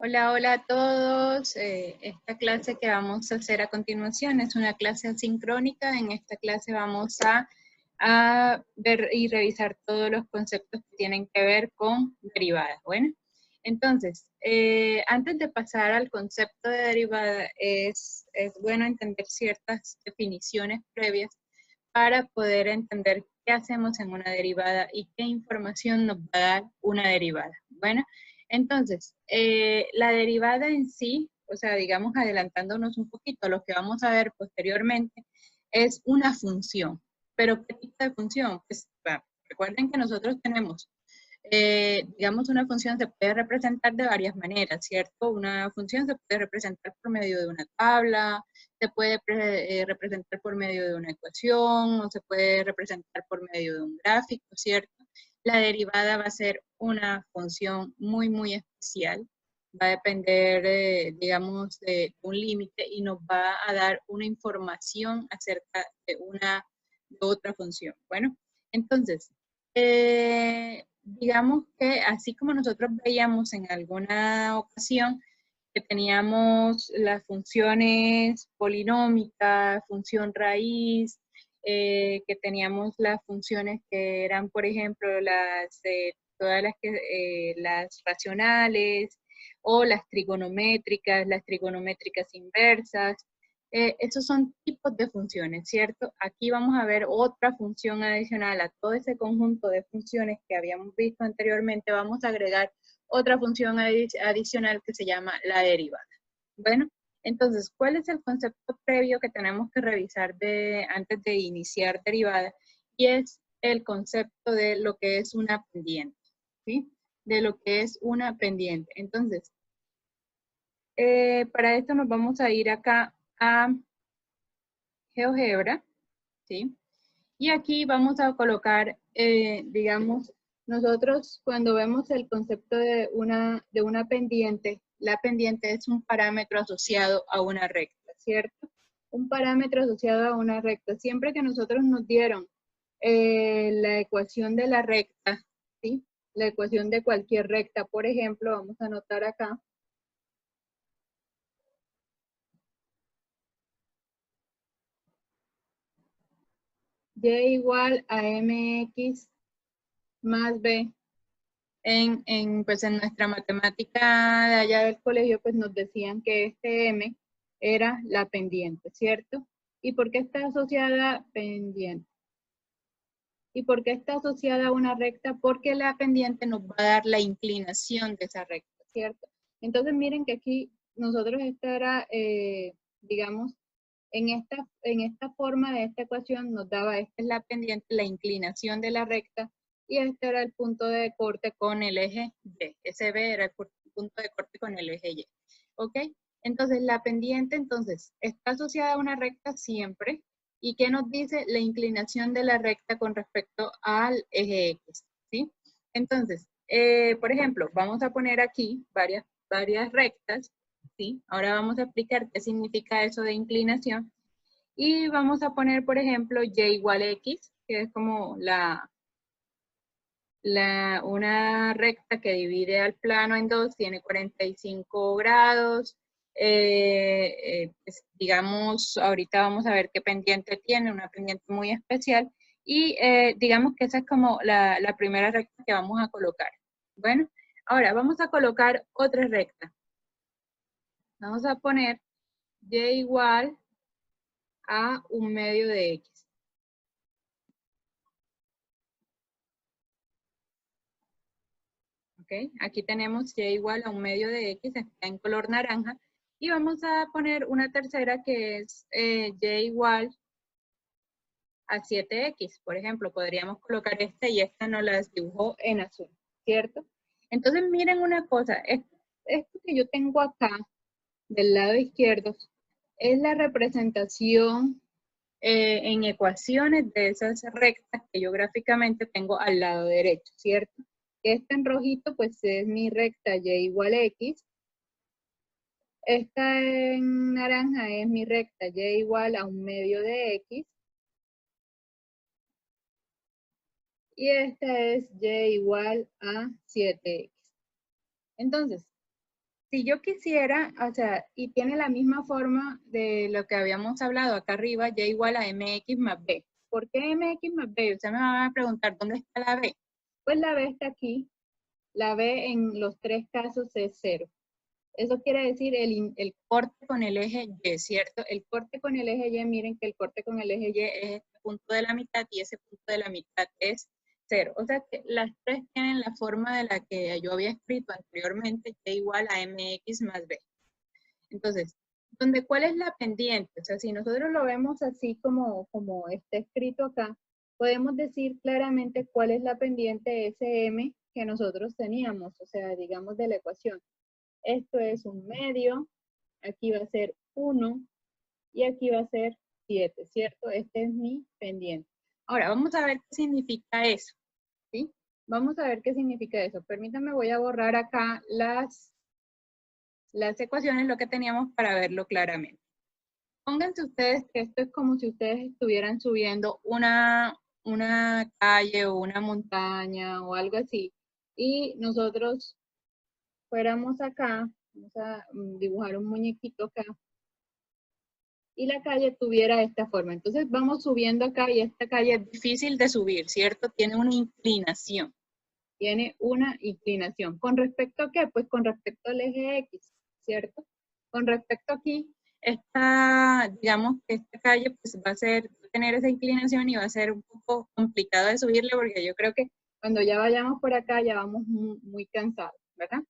Hola, hola a todos. Esta clase que vamos a hacer a continuación es una clase asincrónica. En esta clase vamos a ver y revisar todos los conceptos que tienen que ver con derivadas. Bueno, entonces, antes de pasar al concepto de derivada, es bueno entender ciertas definiciones previas para poder entender qué hacemos en una derivada y qué información nos va a dar una derivada. Bueno, entonces, la derivada en sí, o sea, digamos adelantándonos un poquito, lo que vamos a ver posteriormente es una función. ¿Pero qué tipo de función? Pues, recuerden que nosotros tenemos digamos, una función se puede representar de varias maneras, ¿cierto? Una función se puede representar por medio de una tabla, se puede representar por medio de una ecuación, o se puede representar por medio de un gráfico, ¿cierto? La derivada va a ser una función muy, muy especial. Va a depender, digamos, de un límite y nos va a dar una información acerca de otra función. Bueno, entonces, digamos que así como nosotros veíamos en alguna ocasión que teníamos las funciones polinómicas, función raíz, que teníamos las funciones que eran, por ejemplo, todas las racionales o las trigonométricas inversas, esos son tipos de funciones, ¿cierto? Aquí vamos a ver otra función adicional a todo ese conjunto de funciones que habíamos visto anteriormente. Vamos a agregar otra función adicional que se llama la derivada. Bueno, entonces, ¿cuál es el concepto previo que tenemos que revisar antes de iniciar derivada? Y es el concepto de lo que es una pendiente, ¿sí? De lo que es una pendiente. Entonces, para esto nos vamos a ir acá a GeoGebra, ¿sí? Y aquí vamos a colocar, digamos, nosotros cuando vemos el concepto de una pendiente, la pendiente es un parámetro asociado a una recta, ¿cierto? Un parámetro asociado a una recta. Siempre que nosotros nos dieron la ecuación de la recta, ¿sí? La ecuación de cualquier recta, por ejemplo, vamos a anotar acá, y igual a mx más b. Pues en nuestra matemática de allá del colegio, pues nos decían que este M era la pendiente, ¿cierto? ¿Y por qué está asociada pendiente? ¿Y por qué está asociada a una recta? Porque la pendiente nos va a dar la inclinación de esa recta, ¿cierto? Entonces miren que aquí nosotros esta era, digamos, en esta forma de esta ecuación nos daba, esta es la pendiente, la inclinación de la recta, y este era el punto de corte con el eje Y. Ese B era el punto de corte con el eje Y. ¿Ok? Entonces, la pendiente, entonces, está asociada a una recta siempre. ¿Y qué nos dice la inclinación de la recta con respecto al eje X? ¿Sí? Entonces, por ejemplo, vamos a poner aquí varias rectas, ¿sí? Ahora vamos a explicar qué significa eso de inclinación. Y vamos a poner, por ejemplo, y igual a x, que es como una recta que divide al plano en dos, tiene 45 grados. Pues, digamos, ahorita vamos a ver qué pendiente tiene, una pendiente muy especial. Y digamos que esa es como la primera recta que vamos a colocar. Bueno, ahora vamos a colocar otra recta. Vamos a poner y igual a un medio de x. ¿Ok? Aquí tenemos y igual a un medio de x, está en color naranja. Y vamos a poner una tercera que es y igual a 7x. Por ejemplo, podríamos colocar esta y esta nos las dibujó en azul, ¿cierto? Entonces miren una cosa, esto que yo tengo acá del lado izquierdo es la representación en ecuaciones de esas rectas que yo gráficamente tengo al lado derecho, ¿cierto? Esta en rojito pues es mi recta y igual a x. Esta en naranja es mi recta y igual a un medio de x. Y esta es y igual a 7x. Entonces, si yo quisiera, o sea, y tiene la misma forma de lo que habíamos hablado acá arriba, y igual a mx más b. ¿Por qué mx más b? Usted me va a preguntar, ¿dónde está la b? Pues la b está aquí. La b en los tres casos es 0. Eso quiere decir el corte con el eje Y, ¿cierto? El corte con el eje Y, miren que el corte con el eje Y es este punto de la mitad y ese punto de la mitad es 0. O sea que las tres tienen la forma de la que yo había escrito anteriormente, Y igual a mx más b. Entonces, ¿cuál es la pendiente? O sea, si nosotros lo vemos así como está escrito acá, podemos decir claramente cuál es la pendiente SM que nosotros teníamos, o sea, digamos de la ecuación. Esto es un medio, aquí va a ser 1 y aquí va a ser 7, ¿cierto? Este es mi pendiente. Ahora, vamos a ver qué significa eso, ¿sí? Vamos a ver qué significa eso. Permítanme, voy a borrar acá las ecuaciones, lo que teníamos para verlo claramente. Pónganse ustedes que esto es como si ustedes estuvieran subiendo una calle o una montaña o algo así. Y nosotros fuéramos acá, vamos a dibujar un muñequito acá, y la calle tuviera esta forma. Entonces vamos subiendo acá y esta calle es difícil de subir, ¿cierto? Tiene una inclinación. Tiene una inclinación. ¿Con respecto a qué? Pues con respecto al eje X, ¿cierto? Con respecto aquí, digamos que esta calle pues va a tener esa inclinación y va a ser un poco complicado de subirle porque yo creo que cuando ya vayamos por acá ya vamos muy cansados, ¿verdad?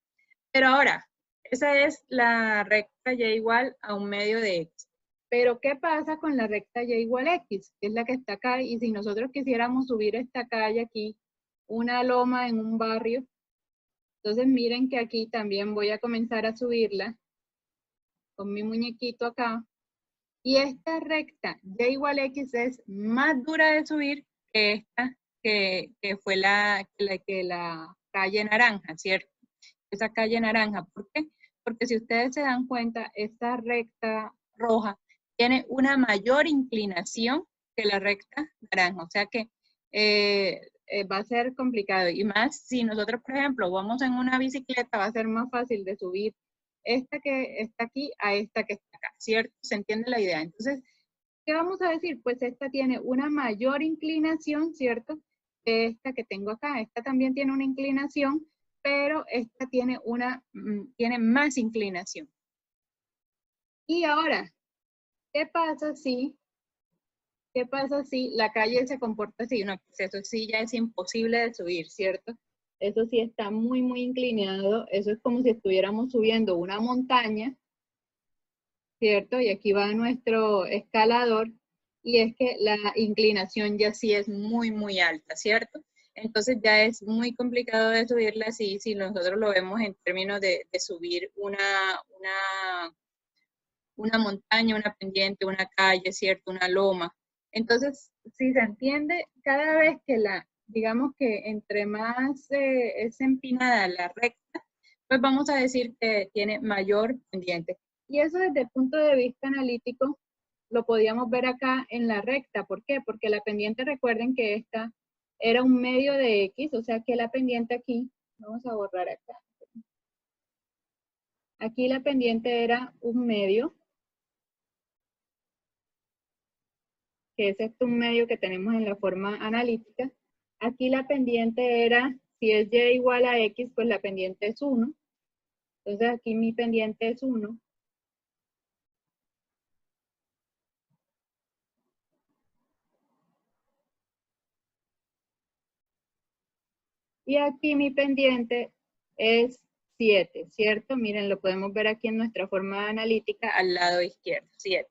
Pero ahora, esa es la recta y igual a un medio de x. Pero ¿qué pasa con la recta y igual a x? Que es la que está acá, y si nosotros quisiéramos subir esta calle aquí, una loma en un barrio, entonces miren que aquí también voy a comenzar a subirla con mi muñequito acá. Y esta recta y igual a x es más dura de subir que esta, que fue la calle naranja, ¿cierto? Esa calle naranja. ¿Por qué? Porque si ustedes se dan cuenta, esta recta roja tiene una mayor inclinación que la recta naranja. O sea que va a ser complicado. Y más si nosotros, por ejemplo, vamos en una bicicleta, va a ser más fácil de subir esta que está aquí a esta que está acá, ¿cierto? ¿Se entiende la idea? Entonces, ¿qué vamos a decir? Pues esta tiene una mayor inclinación, ¿cierto? Que esta que tengo acá. Esta también tiene una inclinación, pero esta tiene tiene más inclinación. Y ahora, ¿qué pasa si la calle se comporta así? No, pues eso sí ya es imposible de subir, ¿cierto? Eso sí está muy inclinado. Eso es como si estuviéramos subiendo una montaña, ¿cierto? Y aquí va nuestro escalador, y es que la inclinación ya sí es muy alta, ¿cierto? Entonces ya es muy complicado de subirla así si nosotros lo vemos en términos de subir una montaña, una pendiente, una calle, ¿cierto? Una loma. Entonces, si se entiende, cada vez que digamos que entre más es empinada la recta, pues vamos a decir que tiene mayor pendiente. Y eso desde el punto de vista analítico lo podíamos ver acá en la recta. ¿Por qué? Porque la pendiente, recuerden que esta era un medio de X, o sea que la pendiente aquí, vamos a borrar acá. Aquí la pendiente era un medio, que es este un medio que tenemos en la forma analítica. Aquí la pendiente era, si es y igual a x, pues la pendiente es 1. Entonces aquí mi pendiente es 1. Y aquí mi pendiente es 7, ¿cierto? Miren, lo podemos ver aquí en nuestra forma analítica al lado izquierdo, 7.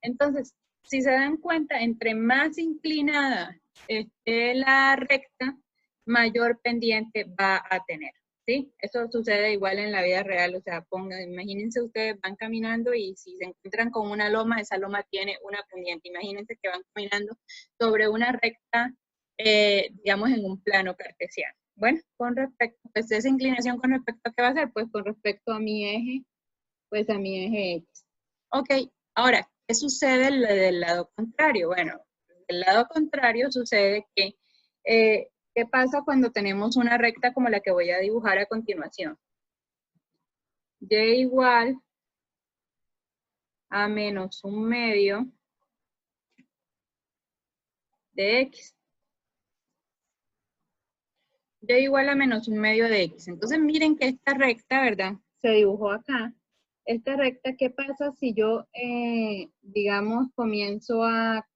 Entonces, si se dan cuenta, entre más inclinada esté la recta, mayor pendiente va a tener, ¿sí? Eso sucede igual en la vida real, o sea, imagínense ustedes van caminando y si se encuentran con una loma, esa loma tiene una pendiente. Imagínense que van caminando sobre una recta, digamos, en un plano cartesiano. Bueno, con respecto, pues esa inclinación con respecto a qué va a ser, pues con respecto a mi eje, pues a mi eje X. Ok, ahora, ¿qué sucede del lado contrario? Bueno, del lado contrario sucede que, ¿qué pasa cuando tenemos una recta como la que voy a dibujar a continuación? y igual a menos 1/2 de x. Y igual a menos 1/2 de x. Entonces miren que esta recta, ¿verdad? Se dibujó acá. Esta recta, ¿qué pasa si yo, digamos, comienzo a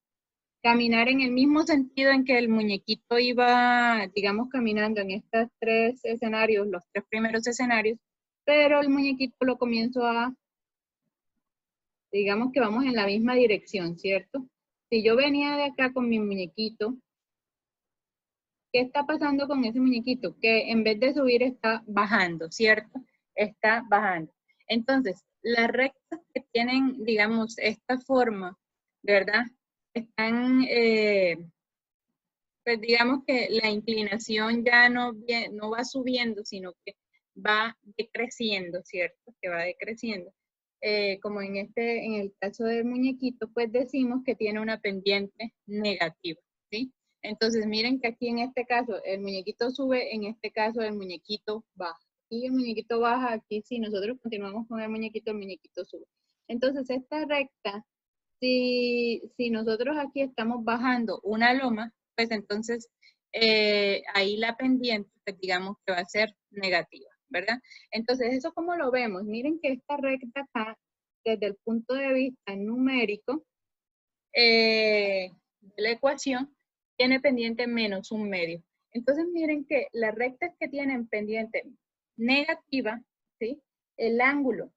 caminar en el mismo sentido en que el muñequito iba, digamos, caminando en estos 3 escenarios, los 3 primeros escenarios, pero el muñequito lo comienzo a, digamos que vamos en la misma dirección, ¿cierto? Si yo venía de acá con mi muñequito, ¿qué está pasando con ese muñequito? Que en vez de subir está bajando, ¿cierto? Está bajando. Entonces, las rectas que tienen, digamos, esta forma, ¿verdad? Están, pues digamos que la inclinación ya no va subiendo, sino que va decreciendo, ¿cierto? Que va decreciendo. Como en el caso del muñequito, pues decimos que tiene una pendiente negativa, ¿sí? Entonces miren que aquí en este caso el muñequito sube, en este caso el muñequito baja. Y el muñequito baja, aquí si nosotros continuamos con el muñequito sube. Entonces esta recta, si nosotros aquí estamos bajando una loma, pues entonces ahí la pendiente, pues digamos que va a ser negativa, ¿verdad? Entonces, ¿eso cómo lo vemos? Miren que esta recta acá, desde el punto de vista numérico de la ecuación, tiene pendiente menos 1/2. Entonces, miren que las rectas que tienen pendiente negativa, ¿sí? El ángulo,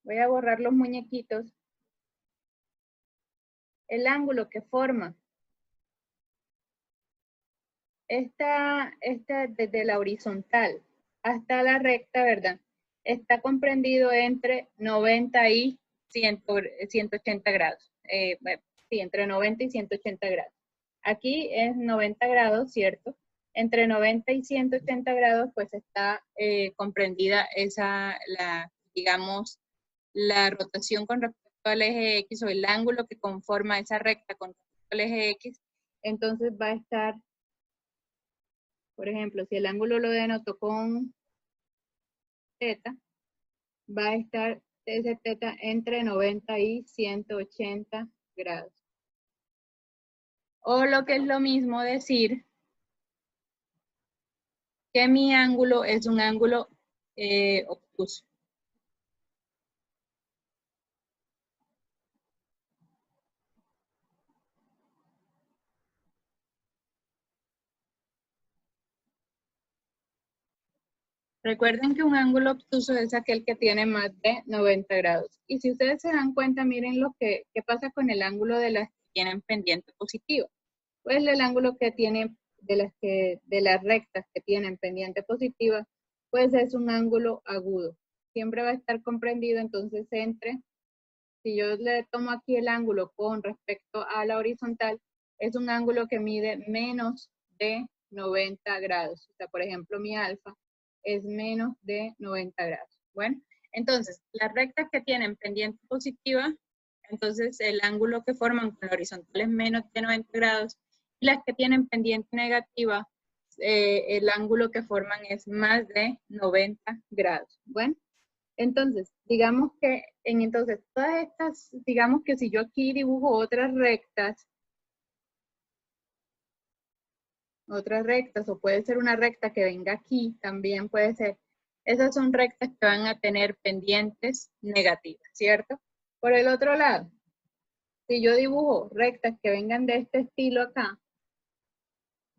voy a borrar los muñequitos, el ángulo que forma esta desde la horizontal hasta la recta, ¿verdad? Está comprendido entre 90 y 180 grados. Bueno, sí, entre 90 y 180 grados. Aquí es 90 grados, ¿cierto? Entre 90 y 180 grados, pues está comprendida digamos, la rotación con respecto al eje X o el ángulo que conforma esa recta con respecto al eje X. Entonces va a estar, por ejemplo, si el ángulo lo denoto con θ, va a estar ese θ entre 90 y 180 grados. O lo que es lo mismo decir que mi ángulo es un ángulo obtuso. Recuerden que un ángulo obtuso es aquel que tiene más de 90 grados. Y si ustedes se dan cuenta, miren lo que pasa con el ángulo de las que tienen pendiente positiva. Pues el ángulo que tiene de las rectas que tienen pendiente positiva, pues es un ángulo agudo. Siempre va a estar comprendido entonces si yo le tomo aquí el ángulo con respecto a la horizontal, es un ángulo que mide menos de 90 grados. O sea, por ejemplo, mi alfa es menos de 90 grados. Bueno, entonces, las rectas que tienen pendiente positiva, entonces el ángulo que forman con la horizontal es menos de 90 grados, y las que tienen pendiente negativa, el ángulo que forman es más de 90 grados. Bueno, entonces, digamos que, entonces, todas estas, digamos que si yo aquí dibujo otras rectas, o puede ser una recta que venga aquí, también puede ser. Esas son rectas que van a tener pendientes negativas, ¿cierto? Por el otro lado, si yo dibujo rectas que vengan de este estilo acá,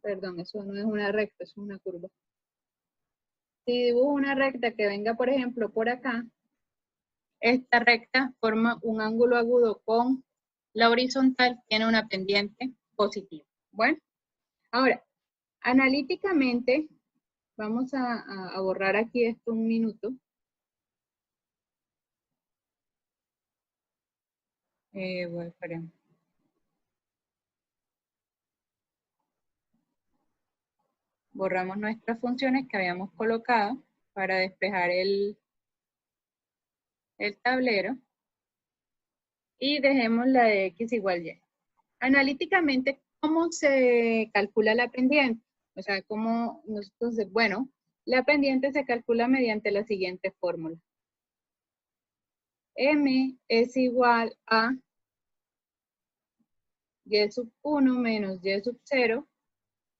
perdón, eso no es una recta, es una curva. Si dibujo una recta que venga, por ejemplo, por acá, esta recta forma un ángulo agudo con la horizontal, tiene una pendiente positiva. Bueno, ahora, analíticamente, vamos a borrar aquí esto un minuto. Bueno, esperemos. Borramos nuestras funciones que habíamos colocado para despejar el tablero y dejemos la de x igual y. Analíticamente, ¿cómo se calcula la pendiente? O sea, ¿cómo nosotros, bueno, la pendiente se calcula mediante la siguiente fórmula. M es igual a y sub 1 menos y sub 0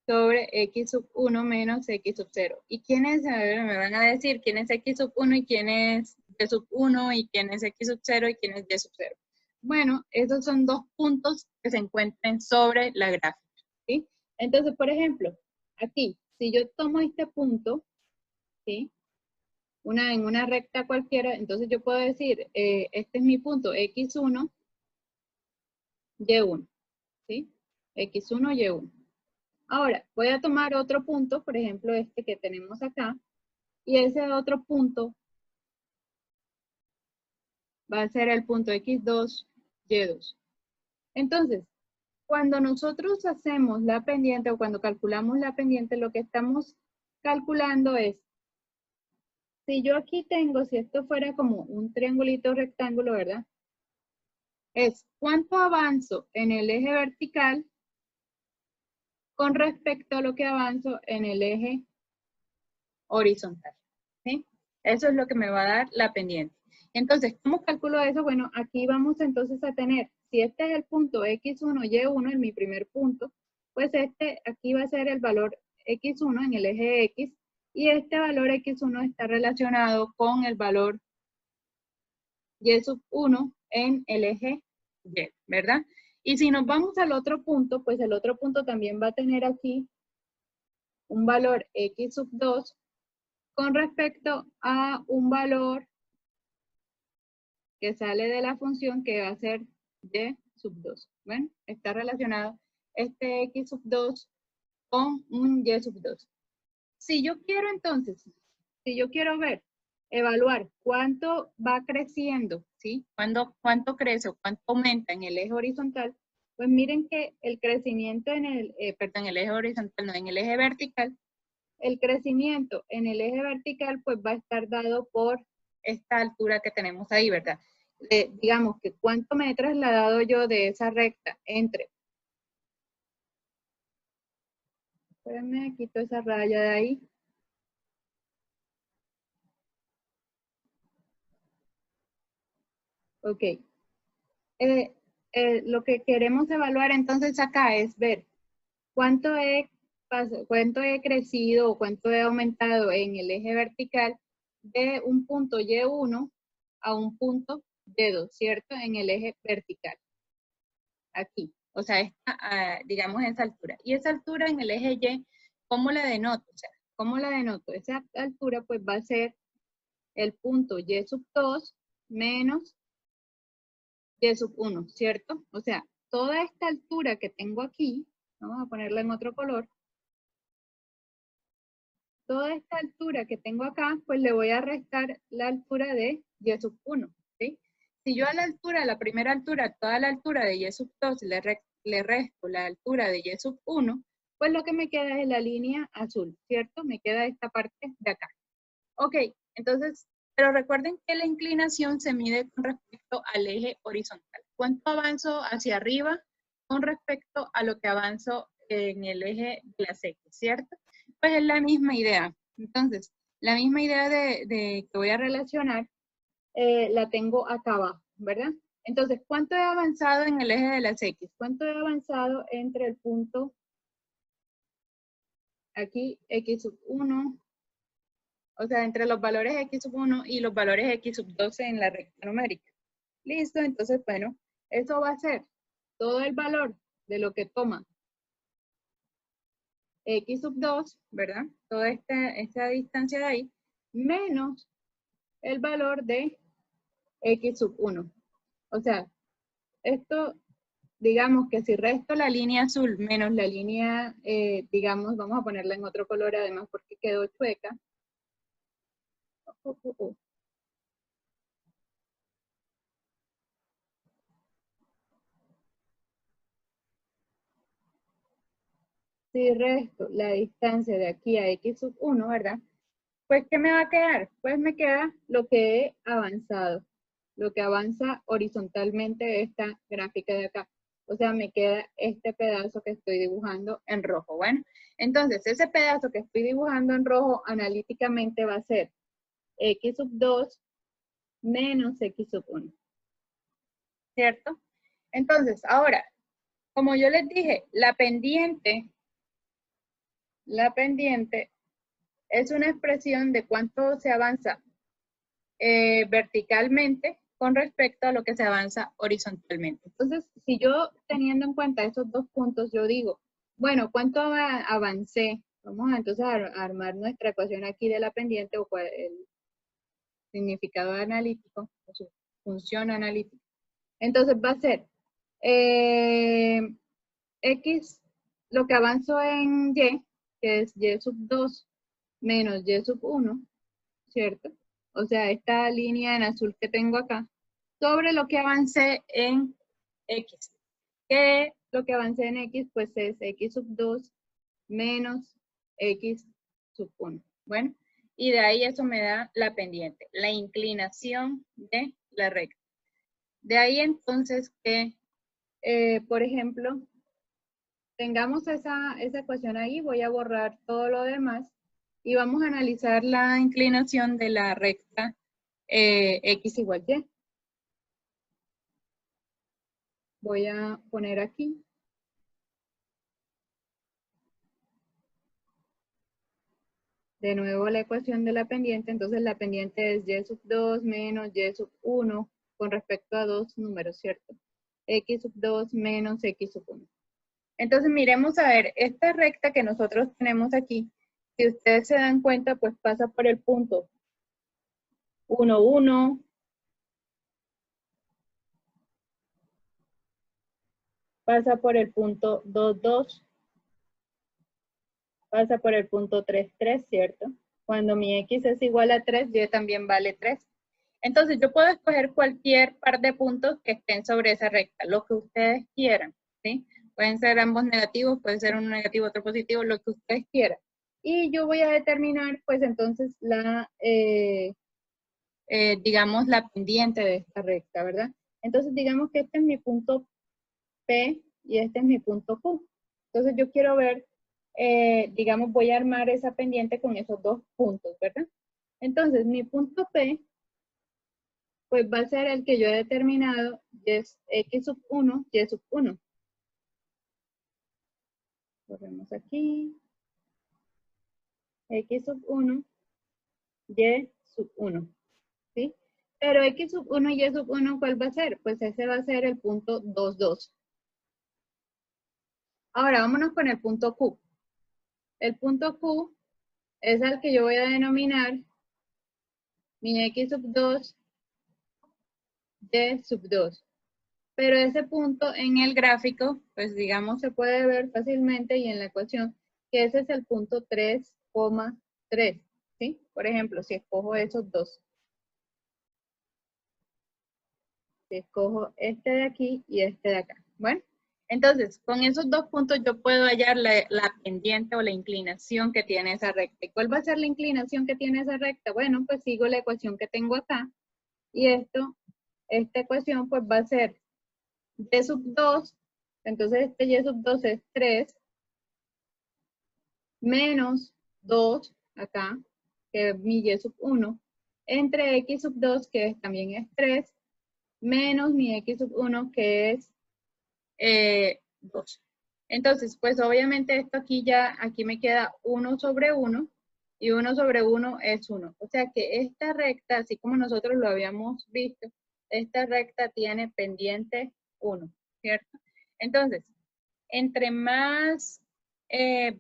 sobre x sub 1 menos x sub 0. ¿Y quién es? A ver, me van a decir quién es x sub 1 y quién es y sub 1 y quién es x sub 0 y quién es y sub 0. Bueno, esos son dos puntos que se encuentran sobre la gráfica, ¿sí? Entonces, por ejemplo, aquí, si yo tomo este punto, ¿sí? En una recta cualquiera, entonces yo puedo decir, este es mi punto x1, y1, ¿sí? x1, y1. Ahora, voy a tomar otro punto, por ejemplo, este que tenemos acá, y ese otro punto va a ser el punto x2, y2. Entonces, cuando nosotros hacemos la pendiente o cuando calculamos la pendiente, lo que estamos calculando es, si yo aquí tengo, si esto fuera como un triangulito rectángulo, ¿verdad? Es cuánto avanzo en el eje vertical con respecto a lo que avanzo en el eje horizontal, ¿sí? Eso es lo que me va a dar la pendiente. Entonces, ¿cómo calculo eso? Bueno, aquí vamos entonces a tener, si este es el punto x1, y1 en mi primer punto, pues aquí va a ser el valor x1 en el eje x, y este valor x1 está relacionado con el valor y sub 1 en el eje y, ¿verdad? Y si nos vamos al otro punto, pues el otro punto también va a tener aquí un valor x sub 2 con respecto a un valor que sale de la función que va a ser y sub 2. Bueno, está relacionado este x sub 2 con un y sub 2. Si yo quiero entonces, si yo quiero evaluar cuánto va creciendo, ¿sí? Cuánto crece o cuánto aumenta en el eje horizontal, pues miren que el crecimiento en el, el eje horizontal, no, en el eje vertical, el crecimiento en el eje vertical pues va a estar dado por esta altura que tenemos ahí, ¿verdad? Digamos que cuánto me he trasladado yo de esa recta entre, espérenme, quito esa raya de ahí. Ok. Lo que queremos evaluar entonces acá es ver cuánto cuánto he crecido o cuánto he aumentado en el eje vertical de un punto Y1 a un punto Y2, ¿cierto? En el eje vertical, aquí. O sea, digamos esa altura. Y esa altura en el eje Y, ¿cómo la denoto? O sea, ¿cómo la denoto? Esa altura pues va a ser el punto Y sub 2 menos Y sub 1, ¿cierto? O sea, toda esta altura que tengo aquí, vamos a ponerla en otro color, toda esta altura que tengo acá, pues le voy a restar la altura de Y sub 1, ¿sí? Si yo a la altura, a la primera altura, toda la altura de Y sub 2 le resto la altura de Y sub 1, pues lo que me queda es la línea azul, ¿cierto? Me queda esta parte de acá. Ok, entonces, pero recuerden que la inclinación se mide con respecto al eje horizontal. ¿Cuánto avanzo hacia arriba con respecto a lo que avanzo en el eje de las X, cierto? Pues es la misma idea. Entonces, la misma idea de que voy a relacionar, la tengo acá abajo, ¿verdad? Entonces, ¿cuánto he avanzado en el eje de las X? ¿Cuánto he avanzado entre el punto aquí, X sub 1, o sea, entre los valores x sub 1 y los valores x sub 12 en la recta numérica? Listo, entonces, bueno, eso va a ser todo el valor de lo que toma x sub 2, ¿verdad? Toda esta distancia de ahí, menos el valor de x sub 1. O sea, esto, digamos que si resto la línea azul menos la línea, digamos, vamos a ponerla en otro color además porque quedó chueca. Si resto la distancia de aquí a x sub 1, ¿verdad? Pues, ¿qué me va a quedar? Pues me queda lo que he avanzado, lo que avanza horizontalmente de esta gráfica de acá. O sea, me queda este pedazo que estoy dibujando en rojo. Bueno, entonces ese pedazo que estoy dibujando en rojo analíticamente va a ser x sub 2 menos x sub 1. ¿Cierto? Entonces, ahora, como yo les dije, la pendiente es una expresión de cuánto se avanza verticalmente con respecto a lo que se avanza horizontalmente. Entonces, si yo teniendo en cuenta esos dos puntos, yo digo, bueno, ¿cuánto avancé? Vamos a entonces a armar nuestra ecuación aquí de la pendiente o el significado analítico, o su función analítica. Entonces va a ser x, lo que avanzo en y, que es y sub 2 menos y sub 1, ¿cierto? O sea, esta línea en azul que tengo acá, sobre lo que avancé en x. Que lo que avancé en x, pues es x sub 2 menos x sub 1. Bueno, y de ahí eso me da la pendiente, la inclinación de la recta. De ahí entonces que, por ejemplo, tengamos esa ecuación ahí, voy a borrar todo lo demás y vamos a analizar la inclinación de la recta x igual y. Voy a poner aquí. De nuevo la ecuación de la pendiente, entonces la pendiente es y sub 2 menos y sub 1 con respecto a dos números, ¿cierto? X sub 2 menos X sub 1. Entonces miremos a ver, esta recta que nosotros tenemos aquí, si ustedes se dan cuenta, pues pasa por el punto 1, 1, pasa por el punto 2, 2, pasa por el punto 3, 3, ¿cierto? Cuando mi X es igual a 3, Y también vale 3. Entonces yo puedo escoger cualquier par de puntos que estén sobre esa recta, lo que ustedes quieran, ¿sí? Pueden ser ambos negativos, puede ser uno negativo, otro positivo, lo que ustedes quieran. Y yo voy a determinar, pues entonces, digamos, la pendiente de esta recta, ¿verdad? Entonces, digamos que este es mi punto P y este es mi punto Q. Entonces, yo quiero ver, digamos, voy a armar esa pendiente con esos dos puntos, ¿verdad? Entonces, mi punto P pues va a ser el que yo he determinado, y es x sub 1, y sub 1. Corremos aquí. X sub 1, y sub 1. ¿Sí? Pero x sub 1 y sub 1, ¿cuál va a ser? Pues ese va a ser el punto 2, 2. Ahora vámonos con el punto Q. El punto Q es el que yo voy a denominar mi x sub 2, y sub 2. Pero ese punto en el gráfico, pues digamos, se puede ver fácilmente y en la ecuación, que ese es el punto 3,3, ¿sí? Por ejemplo, si escojo esos dos. Si escojo este de aquí y este de acá. Bueno, entonces, con esos dos puntos yo puedo hallar la pendiente o la inclinación que tiene esa recta. ¿Y cuál va a ser la inclinación que tiene esa recta? Bueno, pues sigo la ecuación que tengo acá. Y esta ecuación pues va a ser y sub 2, entonces este y sub 2 es 3, menos 2, acá, que es mi y sub 1, entre x sub 2, que también es 3, menos mi x sub 1, que es 2. Entonces, pues obviamente esto aquí me queda 1 sobre 1, y 1 sobre 1 es 1. O sea que esta recta, así como nosotros lo habíamos visto, esta recta tiene pendiente 1, ¿cierto? Entonces, entre más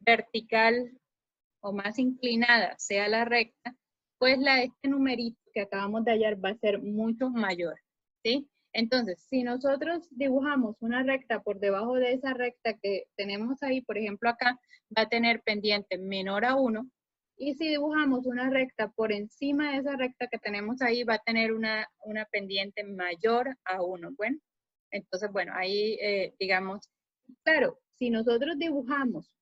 vertical o más inclinada sea la recta, pues este numerito que acabamos de hallar va a ser mucho mayor, ¿sí? Entonces, si nosotros dibujamos una recta por debajo de esa recta que tenemos ahí, por ejemplo acá, va a tener pendiente menor a 1, y si dibujamos una recta por encima de esa recta que tenemos ahí, va a tener una pendiente mayor a 1. Bueno, entonces, bueno, ahí digamos, claro, si nosotros dibujamos,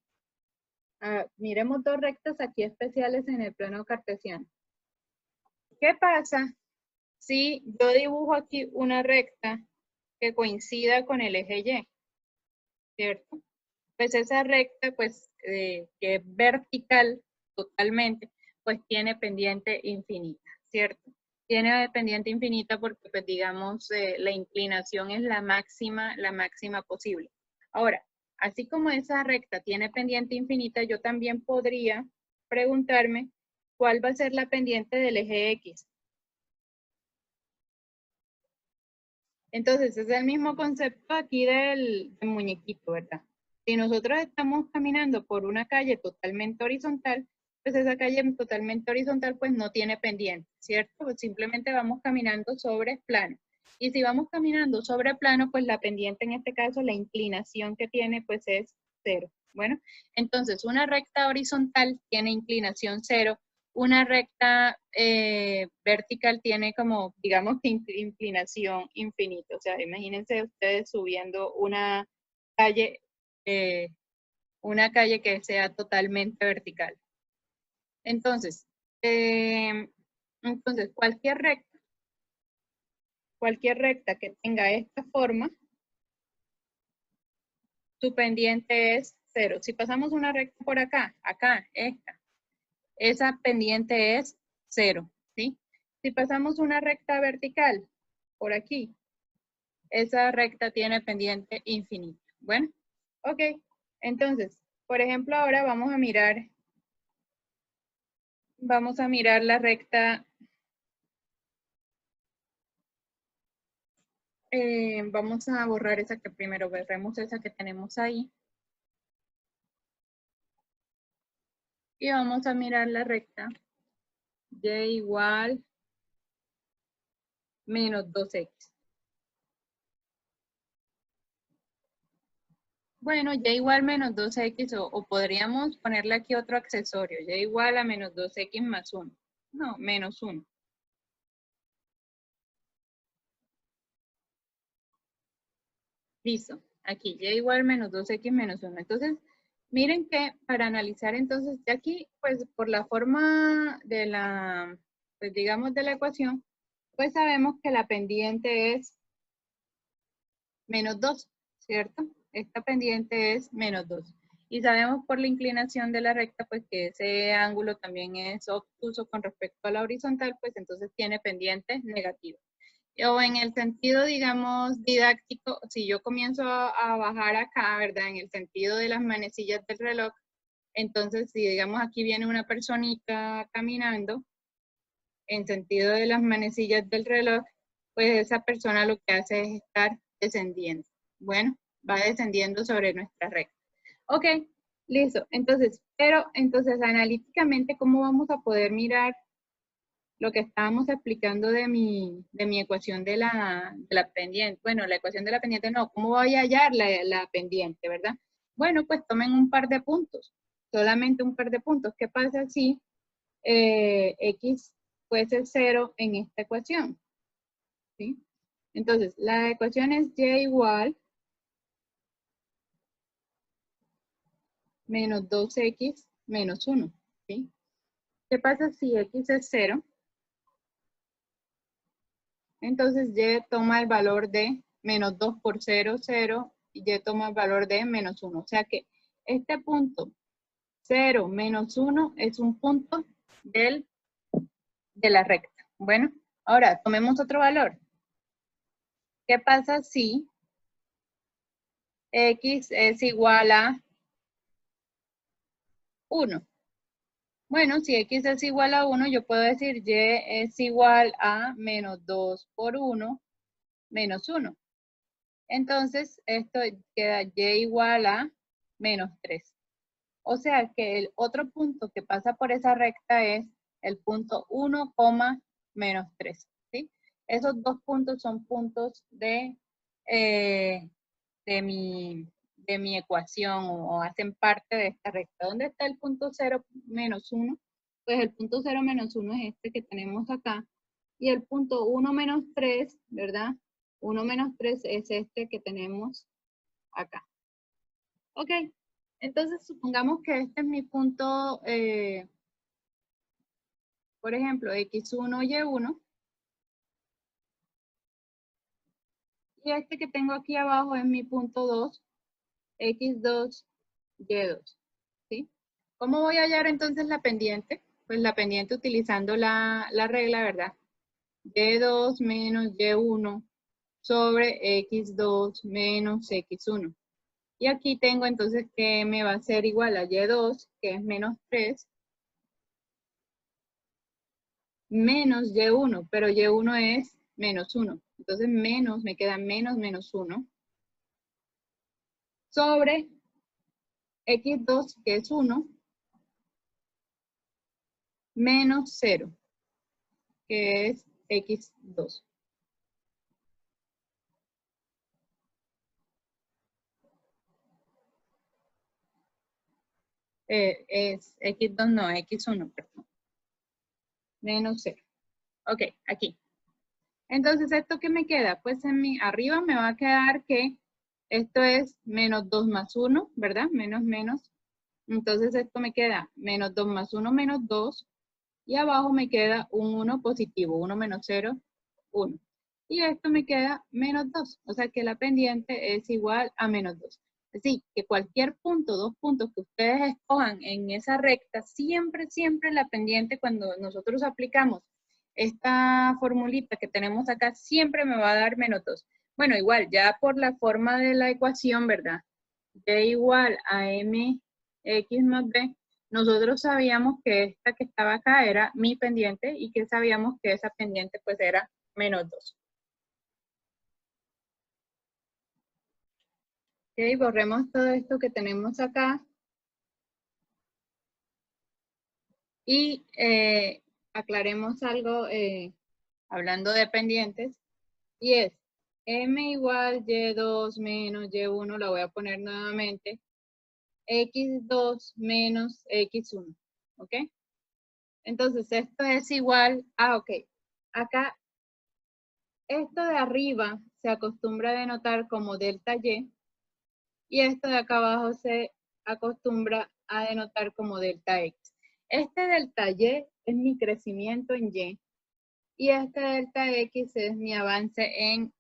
miremos dos rectas aquí especiales en el plano cartesiano. ¿Qué pasa si yo dibujo aquí una recta que coincida con el eje Y? ¿Cierto? Pues esa recta, pues, que es vertical totalmente, pues tiene pendiente infinita, ¿cierto? Tiene pendiente infinita porque, pues, digamos, la inclinación es la máxima posible. Ahora, así como esa recta tiene pendiente infinita, yo también podría preguntarme cuál va a ser la pendiente del eje X. Entonces, es el mismo concepto aquí del muñequito, ¿verdad? Si nosotros estamos caminando por una calle totalmente horizontal, pues esa calle totalmente horizontal pues no tiene pendiente, ¿cierto? Pues simplemente vamos caminando sobre plano. Y si vamos caminando sobre plano, pues la pendiente en este caso, la inclinación que tiene pues es 0. Bueno, entonces una recta horizontal tiene inclinación 0, una recta vertical tiene como, digamos, inclinación infinita. O sea, imagínense ustedes subiendo calle, eh, una calle que sea totalmente vertical. Entonces, cualquier recta que tenga esta forma, su pendiente es 0. Si pasamos una recta por acá, esa pendiente es 0, ¿sí? Si pasamos una recta vertical por aquí, esa recta tiene pendiente infinita. Bueno, ok. Entonces, por ejemplo, ahora vamos a mirar la recta, vamos a borrar esa que primero, borremos esa que tenemos ahí. Y vamos a mirar la recta y igual menos 2x. Bueno, y igual menos 2x, o podríamos ponerle aquí otro accesorio, y igual a menos 2x más 1. No, menos 1. Listo. Aquí y igual menos 2x menos 1. Entonces, miren que para analizar entonces, de aquí, pues por la forma de la, pues digamos de la ecuación, pues sabemos que la pendiente es menos 2, ¿cierto? Esta pendiente es menos 2. Y sabemos por la inclinación de la recta, pues que ese ángulo también es obtuso con respecto a la horizontal, pues entonces tiene pendiente negativa. O en el sentido, digamos, didáctico, si yo comienzo a bajar acá, ¿verdad? En el sentido de las manecillas del reloj, entonces si digamos aquí viene una personita caminando, en sentido de las manecillas del reloj, pues esa persona lo que hace es estar descendiendo. Bueno, va descendiendo sobre nuestra recta. Ok, listo. Entonces, entonces analíticamente, ¿cómo vamos a poder mirar lo que estábamos explicando de mi ecuación de la pendiente? Bueno, la ecuación de la pendiente no, ¿cómo voy a hallar la pendiente, verdad? Bueno, pues tomen un par de puntos, solamente un par de puntos. ¿Qué pasa si x fuese 0 en esta ecuación? ¿Sí? Entonces, la ecuación es y igual menos 2x menos 1. ¿Sí? ¿Qué pasa si x es 0? Entonces y toma el valor de menos 2 por 0, 0, y y toma el valor de menos 1. O sea que este punto 0 menos 1 es un punto de la recta. Bueno, ahora tomemos otro valor. ¿Qué pasa si x es igual a 1? Bueno, si x es igual a 1, yo puedo decir y es igual a menos 2 por 1 menos 1. Entonces, esto queda y igual a menos 3. O sea que el otro punto que pasa por esa recta es el punto 1, menos 3. ¿Sí? Esos dos puntos son puntos eh, de mi ecuación o hacen parte de esta recta. ¿Dónde está el punto 0 menos 1? Pues el punto 0 menos 1 es este que tenemos acá. Y el punto 1 menos 3, ¿verdad? 1 menos 3 es este que tenemos acá. Ok, entonces supongamos que este es mi punto, por ejemplo, x1, y1. Y este que tengo aquí abajo es mi punto 2, x2, y2. ¿Sí? ¿Cómo voy a hallar entonces la pendiente? Pues la pendiente utilizando la regla, ¿verdad? y2 menos y1 sobre x2 menos x1. Y aquí tengo entonces que me va a ser igual a y2, que es menos 3, menos y1, pero y1 es menos 1. Entonces menos, me queda menos 1, sobre x2, que es 1, menos 0, que es x2. Es x2, no, x1, perdón. Menos 0. Ok, aquí. Entonces, ¿esto qué me queda? Pues en mi arriba me va a quedar que esto es menos 2 más 1, ¿verdad? Menos. Entonces, esto me queda menos 2 más 1, menos 2. Y abajo me queda un 1 positivo, 1 menos 0, 1. Y esto me queda menos 2. O sea que la pendiente es igual a menos 2. Así que cualquier punto, dos puntos que ustedes escojan en esa recta, siempre la pendiente, cuando nosotros aplicamos esta formulita que tenemos acá, siempre me va a dar menos 2. Bueno, igual, ya por la forma de la ecuación, ¿verdad? Y igual a mx más b, nosotros sabíamos que esta que estaba acá era mi pendiente y que sabíamos que esa pendiente pues era menos 2. Ok, borremos todo esto que tenemos acá y aclaremos algo hablando de pendientes, y es m igual y2 menos y1, la voy a poner nuevamente, x2 menos x1, ¿ok? Entonces esto es igual a, ok, acá esto de arriba se acostumbra a denotar como delta y esto de acá abajo se acostumbra a denotar como delta x. Este delta y es mi crecimiento en y este delta x es mi avance en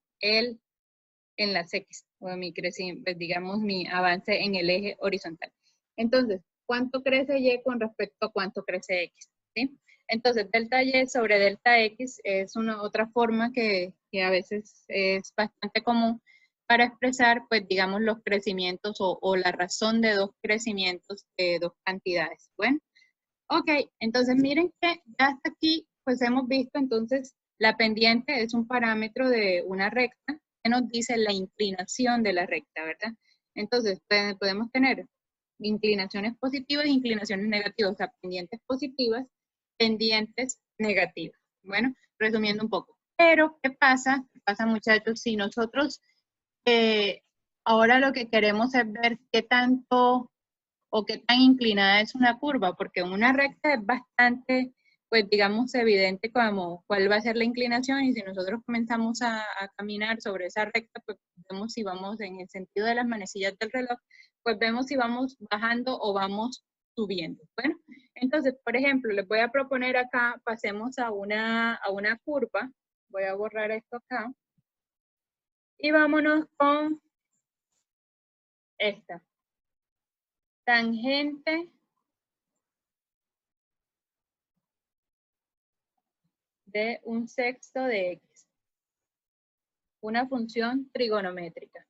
las x, o mi crecimiento, pues digamos mi avance en el eje horizontal. Entonces, ¿cuánto crece y con respecto a cuánto crece x? ¿Sí? Entonces, delta y sobre delta x es una otra forma que a veces es bastante común para expresar, pues digamos, los crecimientos o la razón de dos crecimientos de dos cantidades. Bueno, ok, entonces miren que ya hasta aquí, pues hemos visto entonces la pendiente es un parámetro de una recta que nos dice la inclinación de la recta, ¿verdad? Entonces podemos tener inclinaciones positivas e inclinaciones negativas, o sea, pendientes positivas, pendientes negativas. Bueno, resumiendo un poco. Pero, ¿qué pasa? ¿Qué pasa, muchachos? Si nosotros ahora lo que queremos es ver qué tanto o qué tan inclinada es una curva, porque una recta es bastante, pues digamos, evidente como cuál va a ser la inclinación, y si nosotros comenzamos a caminar sobre esa recta, pues vemos si vamos en el sentido de las manecillas del reloj, pues vemos si vamos bajando o vamos subiendo. Bueno, entonces, por ejemplo, les voy a proponer acá, pasemos a una curva, voy a borrar esto acá, y vámonos con esta. Tangente de un sexto de x. Una función trigonométrica.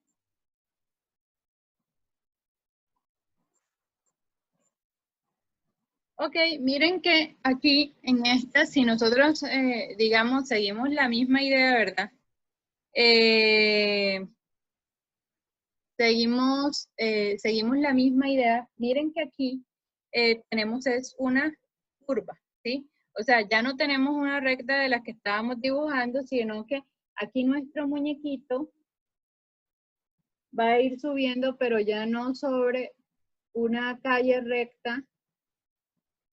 Ok, miren que aquí en esta, si nosotros, digamos, seguimos la misma idea, ¿verdad? Seguimos la misma idea. Miren que aquí tenemos es una curva, ¿sí? O sea, ya no tenemos una recta de la que estábamos dibujando, sino que aquí nuestro muñequito va a ir subiendo, pero ya no sobre una calle recta,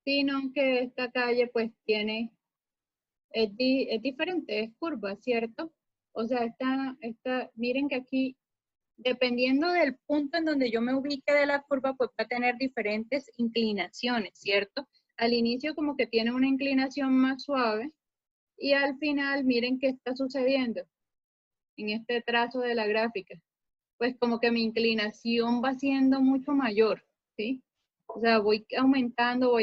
sino que esta calle pues tiene, es diferente, es curva, ¿cierto? O sea, miren que aquí, dependiendo del punto en donde yo me ubique de la curva, pues va a tener diferentes inclinaciones, ¿cierto? Al inicio como que tiene una inclinación más suave y al final, miren qué está sucediendo en este trazo de la gráfica. Pues como que mi inclinación va siendo mucho mayor, ¿sí? O sea, voy aumentando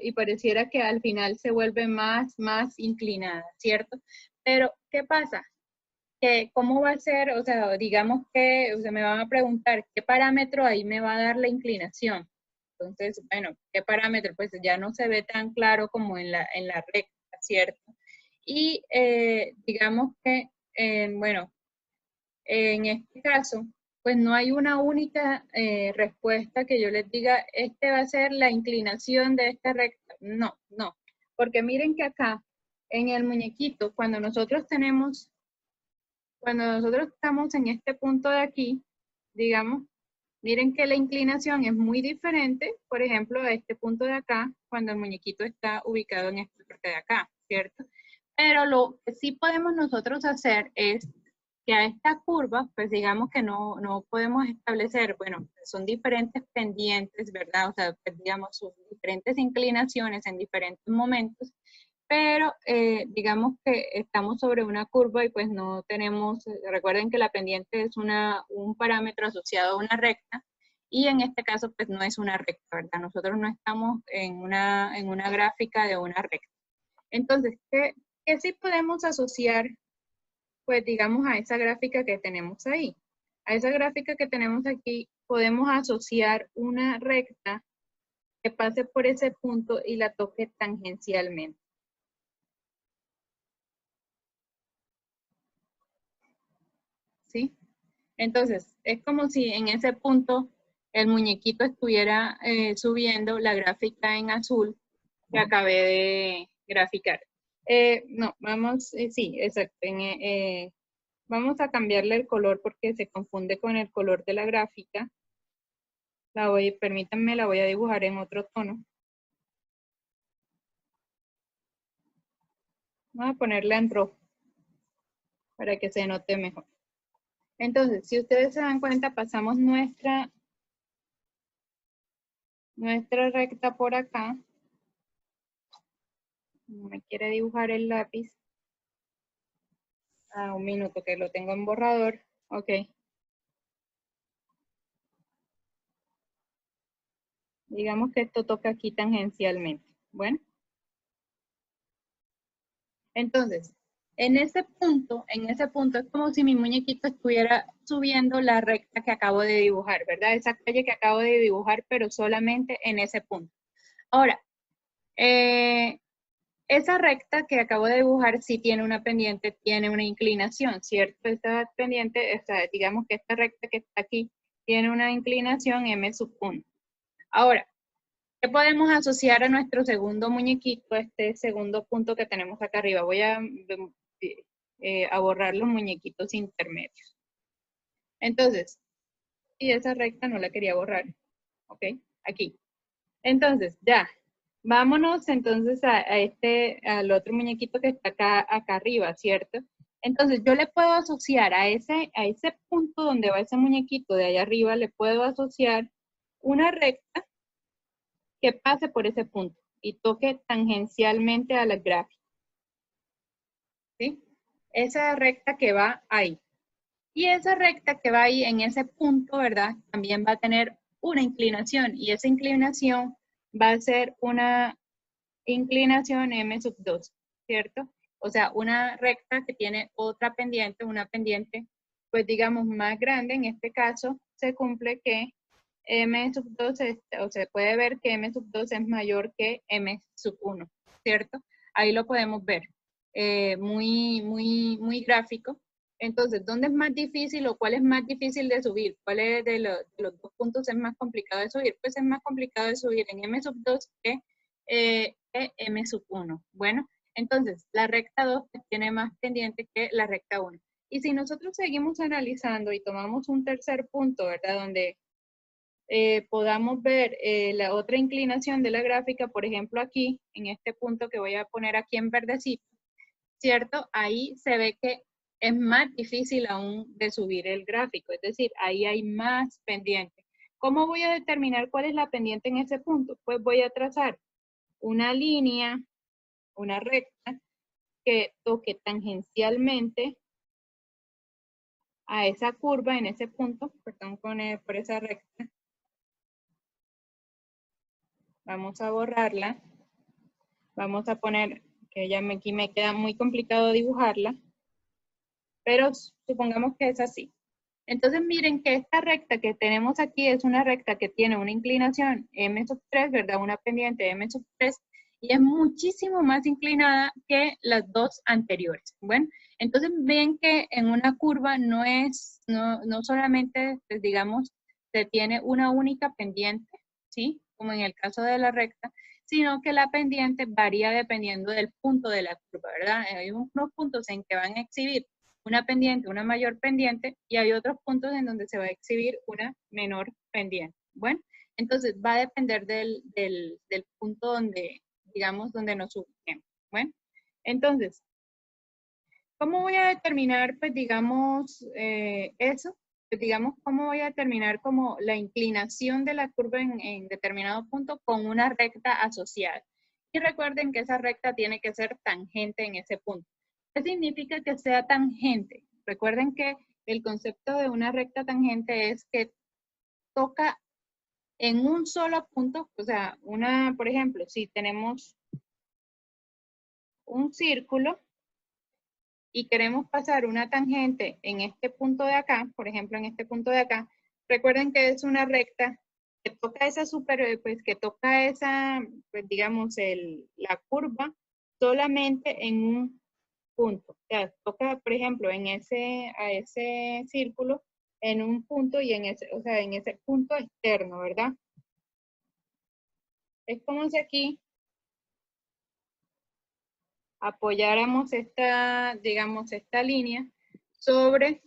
y pareciera que al final se vuelve más inclinada, ¿cierto? Pero, ¿qué pasa? Que cómo va a ser, o sea, digamos que, o sea, me van a preguntar qué parámetro ahí me va a dar la inclinación. Entonces, bueno, ¿qué parámetro? Pues ya no se ve tan claro como en la recta, ¿cierto? Y digamos que, bueno, en este caso, pues no hay una única respuesta que yo les diga, este va a ser la inclinación de esta recta. No, no, porque miren que acá, en el muñequito, cuando nosotros estamos en este punto de aquí, digamos, miren que la inclinación es muy diferente, por ejemplo, a este punto de acá, cuando el muñequito está ubicado en esta parte de acá, ¿cierto? Pero lo que sí podemos nosotros hacer es que a esta curva, pues digamos que no podemos establecer, bueno, son diferentes pendientes, ¿verdad? O sea, pues, digamos, sus diferentes inclinaciones en diferentes momentos, pero digamos que estamos sobre una curva y pues no tenemos, recuerden que la pendiente es un parámetro asociado a una recta y en este caso pues no es una recta, ¿verdad? Nosotros no estamos en una gráfica de una recta. Entonces, ¿qué sí podemos asociar pues digamos a esa gráfica que tenemos ahí? A esa gráfica que tenemos aquí podemos asociar una recta que pase por ese punto y la toque tangencialmente. ¿Sí? Entonces, es como si en ese punto el muñequito estuviera subiendo la gráfica en azul que acabé de graficar. No, vamos, sí, exacto. Vamos a cambiarle el color porque se confunde con el color de la gráfica. Permítanme, la voy a dibujar en otro tono. Vamos a ponerla en rojo para que se note mejor. Entonces, si ustedes se dan cuenta, pasamos nuestra recta por acá. No me quiere dibujar el lápiz. Ah, un minuto que lo tengo en borrador. Ok. Digamos que esto toca aquí tangencialmente. Bueno. Entonces, en ese punto es como si mi muñequito estuviera subiendo la recta que acabo de dibujar, ¿verdad? Esa calle que acabo de dibujar, pero solamente en ese punto. Ahora, esa recta que acabo de dibujar sí tiene una pendiente, tiene una inclinación, ¿cierto? Esta pendiente, o sea, digamos que esta recta que está aquí tiene una inclinación m sub 1. Ahora, ¿qué podemos asociar a nuestro segundo muñequito, este segundo punto que tenemos acá arriba? Voy a borrar los muñequitos intermedios. Entonces, y esa recta no la quería borrar, ¿ok? Aquí. Entonces, ya, vámonos entonces al otro muñequito que está acá arriba, ¿cierto? Entonces, yo le puedo asociar a ese punto donde va ese muñequito de allá arriba, le puedo asociar una recta que pase por ese punto y toque tangencialmente a la gráfica, ¿sí? Esa recta que va ahí. Y esa recta que va ahí en ese punto, ¿verdad? También va a tener una inclinación y esa inclinación va a ser una inclinación m sub 2, ¿cierto? O sea, una recta que tiene otra pendiente, una pendiente, pues digamos más grande, en este caso se cumple que m sub 2, o se puede ver que m sub 2 es mayor que m sub 1, ¿cierto? Ahí lo podemos ver, muy gráfico. Entonces, ¿dónde es más difícil o cuál es más difícil de subir? ¿Cuál es los dos puntos es más complicado de subir? Pues es más complicado de subir en m sub 2 que m sub 1. Bueno, entonces la recta 2 tiene más pendiente que la recta 1. Y si nosotros seguimos analizando y tomamos un tercer punto, ¿verdad? Donde podamos ver la otra inclinación de la gráfica, por ejemplo aquí, en este punto que voy a poner aquí en verdecito, ¿cierto? Ahí se ve que es más difícil aún de subir el gráfico, es decir, ahí hay más pendiente. ¿Cómo voy a determinar cuál es la pendiente en ese punto? Pues voy a trazar una línea, una recta, que toque tangencialmente a esa curva en ese punto, perdón, por esa recta. Vamos a borrarla. Vamos a poner que aquí me queda muy complicado dibujarla, pero supongamos que es así. Entonces miren que esta recta que tenemos aquí es una recta que tiene una inclinación m⁻3, ¿verdad? Una pendiente m⁻3 y es muchísimo más inclinada que las dos anteriores. Bueno, entonces ven que en una curva no solamente, pues, digamos, se tiene una única pendiente, ¿sí? Como en el caso de la recta, sino que la pendiente varía dependiendo del punto de la curva, ¿verdad? Hay unos puntos en que van a exhibir una pendiente, una mayor pendiente, y hay otros puntos en donde se va a exhibir una menor pendiente. Bueno, entonces va a depender del punto donde, digamos, donde nos ubiquemos. Bueno, entonces, ¿cómo voy a determinar, pues, digamos, eso? Pues, digamos, ¿cómo voy a determinar como la inclinación de la curva en determinado punto con una recta asociada? Y recuerden que esa recta tiene que ser tangente en ese punto. ¿Qué significa que sea tangente? Recuerden que el concepto de una recta tangente es que toca en un solo punto, o sea, por ejemplo, si tenemos un círculo y queremos pasar una tangente en este punto de acá, por ejemplo, en este punto de acá, recuerden que es una recta que toca esa pues digamos, la curva solamente en un punto. O sea, toca, por ejemplo, a ese círculo en un punto y o sea, en ese punto externo, ¿verdad? Es como si aquí apoyáramos digamos, esta línea sobre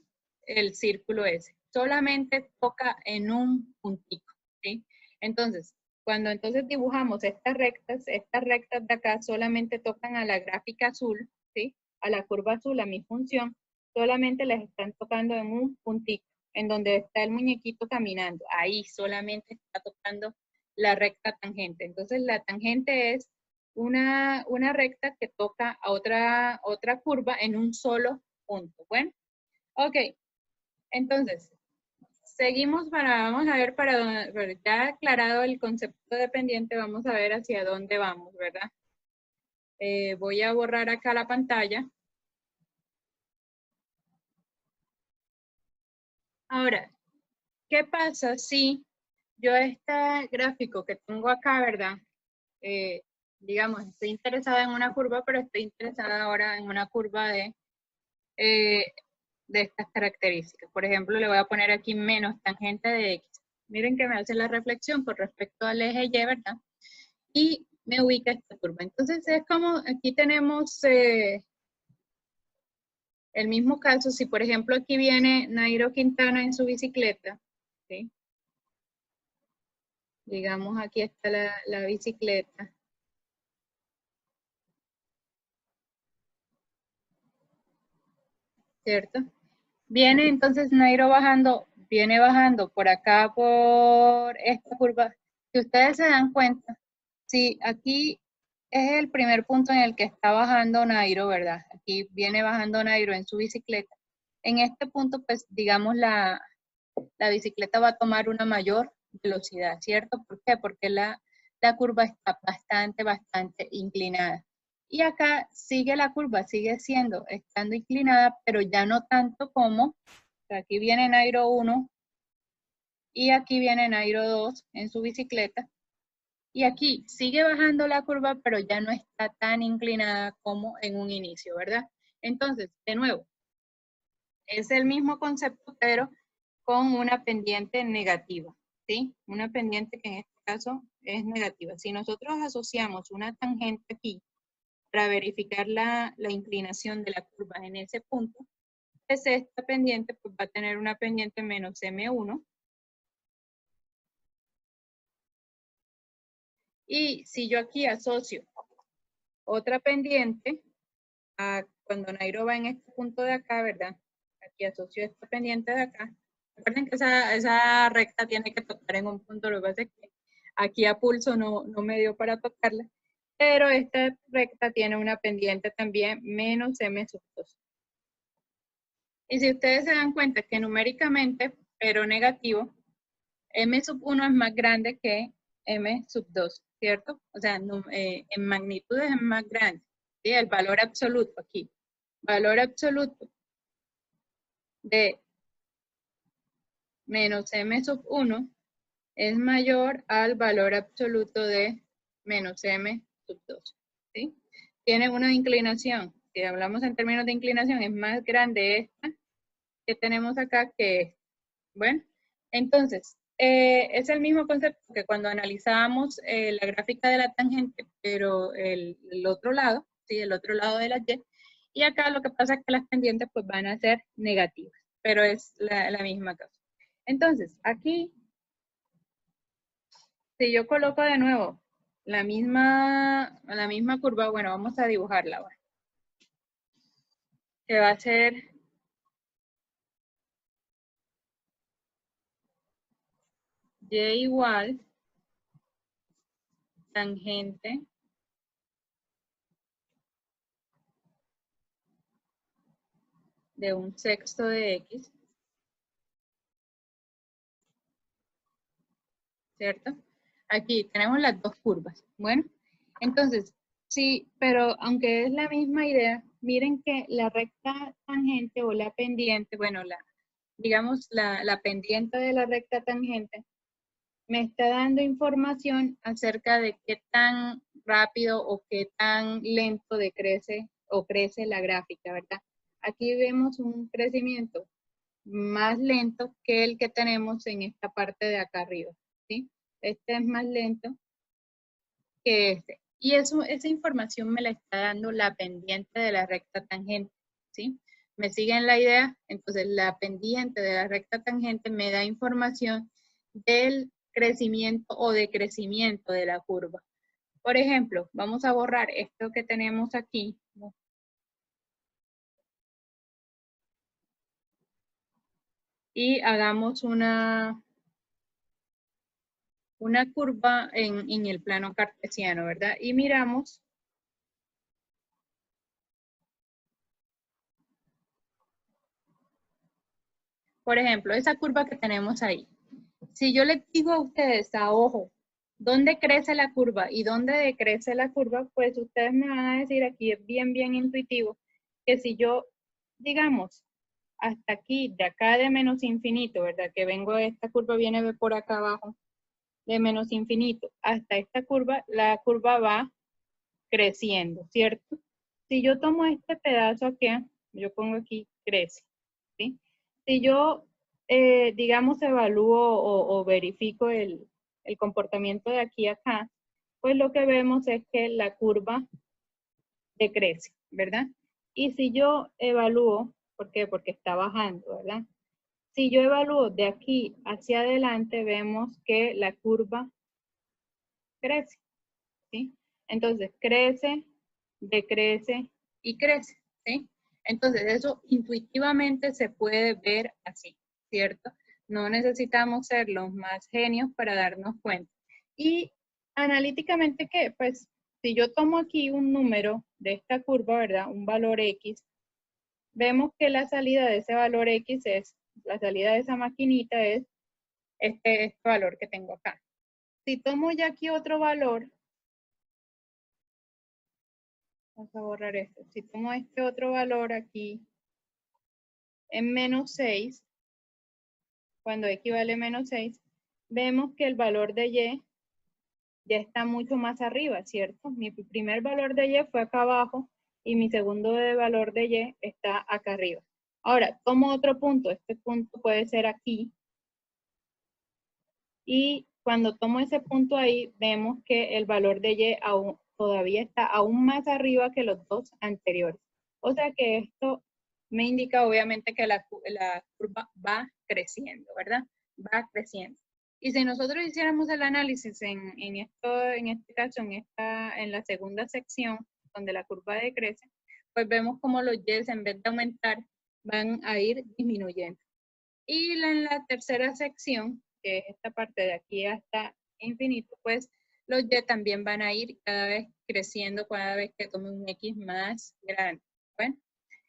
el círculo ese. Solamente toca en un puntito, ¿sí? Entonces, cuando entonces dibujamos estas rectas de acá solamente tocan a la gráfica azul, ¿sí? A la curva azul, a mi función, solamente les están tocando en un puntito, en donde está el muñequito caminando. Ahí solamente está tocando la recta tangente. Entonces, la tangente es una recta que toca a otra curva en un solo punto. Bueno, ok. Entonces, seguimos vamos a ver ya aclarado el concepto de pendiente, vamos a ver hacia dónde vamos, ¿verdad? Voy a borrar acá la pantalla. Ahora, ¿qué pasa si yo este gráfico que tengo acá, ¿verdad? Digamos, estoy interesada en una curva, pero estoy interesada ahora en una curva eh, de estas características. Por ejemplo, le voy a poner aquí menos tangente de X. Miren que me hace la reflexión con respecto al eje Y, ¿verdad? Y me ubica esta curva. Entonces es como, aquí tenemos el mismo caso, si por ejemplo aquí viene Nairo Quintana en su bicicleta, ¿sí? Digamos aquí está la bicicleta. ¿Cierto? Viene entonces Nairo viene bajando por acá por esta curva. Si ustedes se dan cuenta, si aquí es el primer punto en el que está bajando Nairo, ¿verdad? Aquí viene bajando Nairo en su bicicleta. En este punto, pues digamos la bicicleta va a tomar una mayor velocidad, ¿cierto? ¿Por qué? Porque la curva está bastante inclinada. Y acá sigue la curva, sigue estando inclinada, pero ya no tanto como, aquí viene Nairo 1 y aquí viene Nairo 2 en su bicicleta. Y aquí sigue bajando la curva, pero ya no está tan inclinada como en un inicio, ¿verdad? Entonces, de nuevo, es el mismo concepto, pero con una pendiente negativa, ¿sí? Una pendiente que en este caso es negativa. Si nosotros asociamos una tangente aquí para verificar la inclinación de la curva en ese punto, pues esta pendiente pues va a tener una pendiente menos M1. Y si yo aquí asocio otra pendiente, cuando Nairo va en este punto de acá, ¿verdad? Aquí asocio esta pendiente de acá. Recuerden que esa recta tiene que tocar en un punto, lo que pasa es que aquí a pulso no me dio para tocarla, pero esta recta tiene una pendiente también menos M sub 2. Y si ustedes se dan cuenta que numéricamente, pero negativo, M sub 1 es más grande que M sub 2, ¿cierto? O sea, en magnitudes es más grande. ¿sí? El valor absoluto aquí. Valor absoluto de menos m sub 1 es mayor al valor absoluto de menos m sub 2. ¿Sí? Tiene una inclinación. Si hablamos en términos de inclinación, es más grande esta que tenemos acá que esta. Bueno, entonces, es el mismo concepto que cuando analizábamos la gráfica de la tangente, pero el otro lado, ¿sí? El otro lado de la y. Y acá lo que pasa es que las pendientes pues van a ser negativas, pero es la misma cosa. Entonces, aquí, si yo coloco de nuevo la misma curva, bueno, vamos a dibujarla ahora. Que va a ser y igual tangente de un sexto de x, ¿cierto? Aquí tenemos las dos curvas. Bueno, entonces, sí, pero aunque es la misma idea, miren que la recta tangente o la pendiente, bueno, digamos la pendiente de la recta tangente, me está dando información acerca de qué tan rápido o qué tan lento decrece o crece la gráfica, ¿verdad? Aquí vemos un crecimiento más lento que el que tenemos en esta parte de acá arriba, ¿sí? Este es más lento que este. Y esa información me la está dando la pendiente de la recta tangente, ¿sí? ¿Me siguen la idea? Entonces, la pendiente de la recta tangente me da información del crecimiento o decrecimiento de la curva. Por ejemplo, vamos a borrar esto que tenemos aquí, ¿no? Y hagamos una curva en el plano cartesiano, ¿verdad? Y miramos, por ejemplo, esa curva que tenemos ahí. Si yo les digo a ustedes a ojo, ¿dónde crece la curva y dónde decrece la curva? Pues ustedes me van a decir, aquí es bien, bien intuitivo, que si yo, digamos, hasta aquí, de acá de menos infinito, ¿verdad? Que vengo, esta curva viene por acá abajo, de menos infinito, hasta esta curva, la curva va creciendo, ¿cierto? Si yo tomo este pedazo aquí, yo pongo aquí crece, ¿sí? Si yo, digamos, evalúo o verifico el comportamiento de aquí a acá, pues lo que vemos es que la curva decrece, ¿verdad? Y si yo evalúo, ¿por qué? Porque está bajando, ¿verdad? Si yo evalúo de aquí hacia adelante, vemos que la curva crece, ¿sí? Entonces, crece, decrece y crece, ¿sí? Entonces, eso intuitivamente se puede ver así, ¿cierto? No necesitamos ser los más genios para darnos cuenta. Y analíticamente, ¿qué? Pues, si yo tomo aquí un número de esta curva, ¿verdad? Un valor X, vemos que la salida de ese valor X es, la salida de esa maquinita es este valor que tengo acá. Si tomo ya aquí otro valor, vamos a borrar esto. Si tomo este otro valor aquí en menos 6, cuando x vale menos 6, vemos que el valor de y ya está mucho más arriba, ¿cierto? Mi primer valor de y fue acá abajo y mi segundo valor de y está acá arriba. Ahora, tomo otro punto. Este punto puede ser aquí. Y cuando tomo ese punto ahí, vemos que el valor de y todavía está aún más arriba que los dos anteriores. O sea que esto me indica obviamente que la curva va creciendo, ¿verdad? Va creciendo. Y si nosotros hiciéramos el análisis en este caso, en la segunda sección, donde la curva decrece, pues vemos como los y en vez de aumentar, van a ir disminuyendo. Y en la tercera sección, que es esta parte de aquí hasta infinito, pues los y también van a ir cada vez creciendo cada vez que tome un x más grande. ¿Bueno?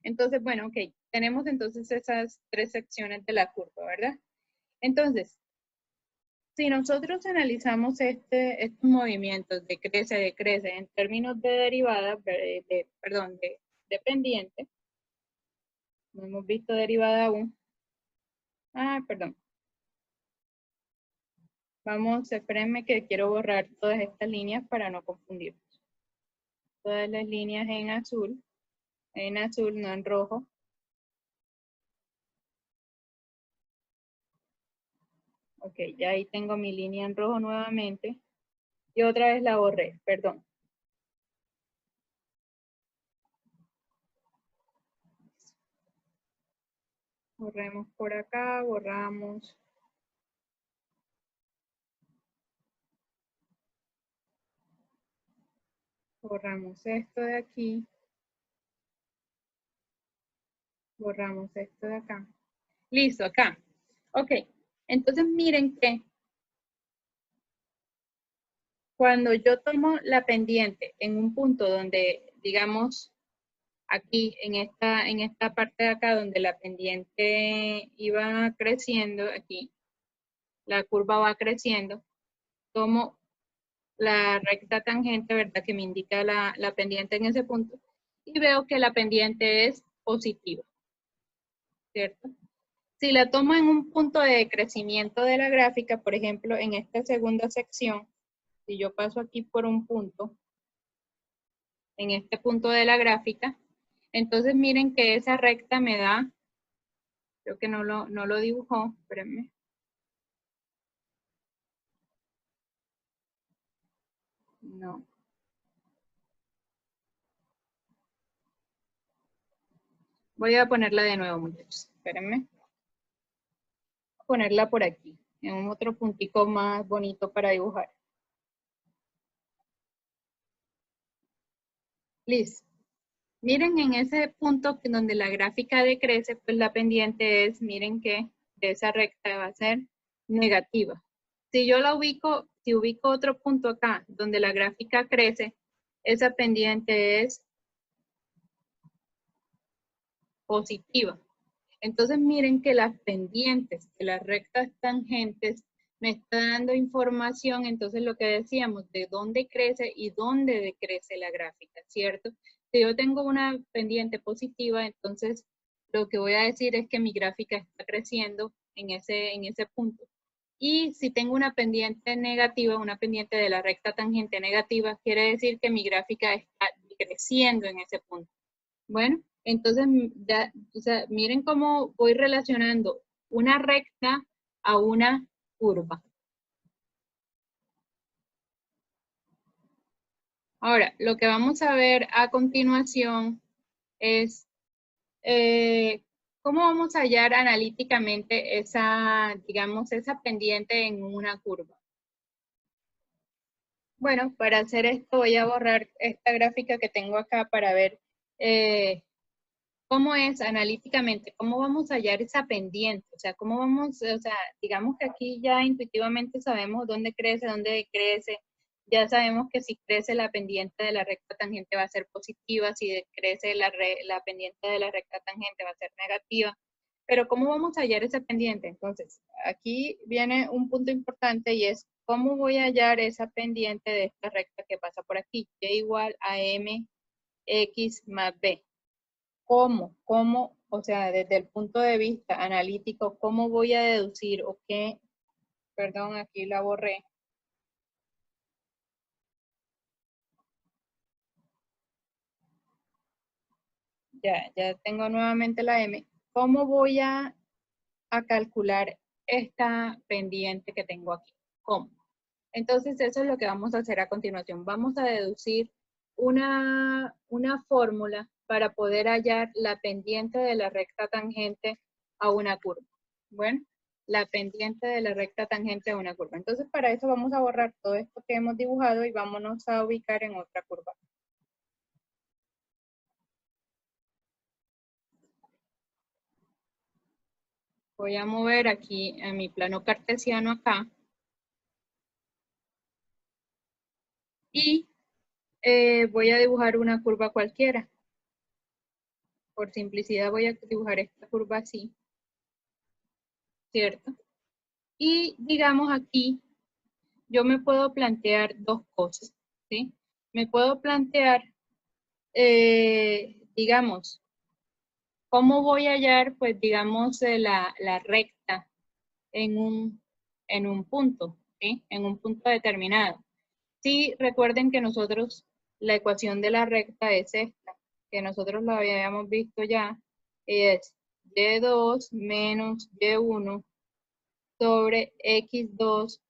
Entonces, bueno, ok, tenemos entonces esas tres secciones de la curva, ¿verdad? Entonces, Si nosotros analizamos estos movimientos de crece en términos de derivada, perdón, de pendiente, no hemos visto derivada aún. Perdón. Vamos, espérenme que quiero borrar todas estas líneas para no confundirnos. Todas las líneas en azul, no en rojo. Ok, ya ahí tengo mi línea en rojo nuevamente. Y otra vez la borré, perdón. Borremos por acá, borramos. Borramos esto de aquí. Borramos esto de acá. Listo, acá. Ok, entonces miren que cuando yo tomo la pendiente en un punto donde, digamos, aquí en esta parte de acá donde la pendiente iba creciendo, aquí la curva va creciendo, tomo la recta tangente, ¿verdad? Que me indica la pendiente en ese punto y veo que la pendiente es positiva, ¿cierto? Si la tomo en un punto de crecimiento de la gráfica, por ejemplo, en esta segunda sección, si yo paso aquí por un punto, en este punto de la gráfica, entonces miren que esa recta me da, creo que no lo dibujó, espérenme. No. Voy a ponerla de nuevo, muchachos. Espérenme. Voy a ponerla por aquí, en un otro puntico más bonito para dibujar. Listo. Miren en ese punto donde la gráfica decrece, pues la pendiente es, miren que de esa recta va a ser negativa. Si yo la ubico, si ubico otro punto acá donde la gráfica crece, esa pendiente es positiva. Entonces miren que las pendientes de las rectas tangentes me está dando información, entonces lo que decíamos, de dónde crece y dónde decrece la gráfica, ¿cierto? Si yo tengo una pendiente positiva, entonces lo que voy a decir es que mi gráfica está creciendo en ese punto. Y si tengo una pendiente negativa, una pendiente de la recta tangente negativa, quiere decir que mi gráfica está creciendo en ese punto. Bueno, entonces, ya, o sea, miren cómo voy relacionando una recta a una curva. Ahora, lo que vamos a ver a continuación es cómo vamos a hallar analíticamente esa, digamos, esa pendiente en una curva. Bueno, para hacer esto voy a borrar esta gráfica que tengo acá para ver cómo es analíticamente, cómo vamos a hallar esa pendiente, o sea, cómo vamos, o sea, digamos que aquí ya intuitivamente sabemos dónde crece, dónde decrece, ya sabemos que si crece la pendiente de la recta tangente va a ser positiva, si decrece la pendiente de la recta tangente va a ser negativa, pero ¿cómo vamos a hallar esa pendiente? Entonces, aquí viene un punto importante y es, ¿cómo voy a hallar esa pendiente de esta recta que pasa por aquí? Y igual a mx más b. ¿Cómo, o sea, desde el punto de vista analítico, cómo voy a deducir o qué, perdón, aquí la borré. Ya tengo nuevamente la M. ¿Cómo voy a calcular esta pendiente que tengo aquí? ¿Cómo? Entonces, eso es lo que vamos a hacer a continuación. Vamos a deducir una fórmula para poder hallar la pendiente de la recta tangente a una curva. Bueno, la pendiente de la recta tangente a una curva. Entonces, para eso vamos a borrar todo esto que hemos dibujado y vámonos a ubicar en otra curva. Voy a mover aquí en mi plano cartesiano acá. Y voy a dibujar una curva cualquiera. Por simplicidad voy a dibujar esta curva así, ¿cierto? Y digamos aquí yo me puedo plantear dos cosas, ¿sí? Me puedo plantear, digamos, ¿cómo voy a hallar, pues, digamos, la recta en un punto, ¿sí? En un punto determinado. Sí, recuerden que nosotros, la ecuación de la recta es esta, que nosotros lo habíamos visto ya, es y2 menos y1 sobre x2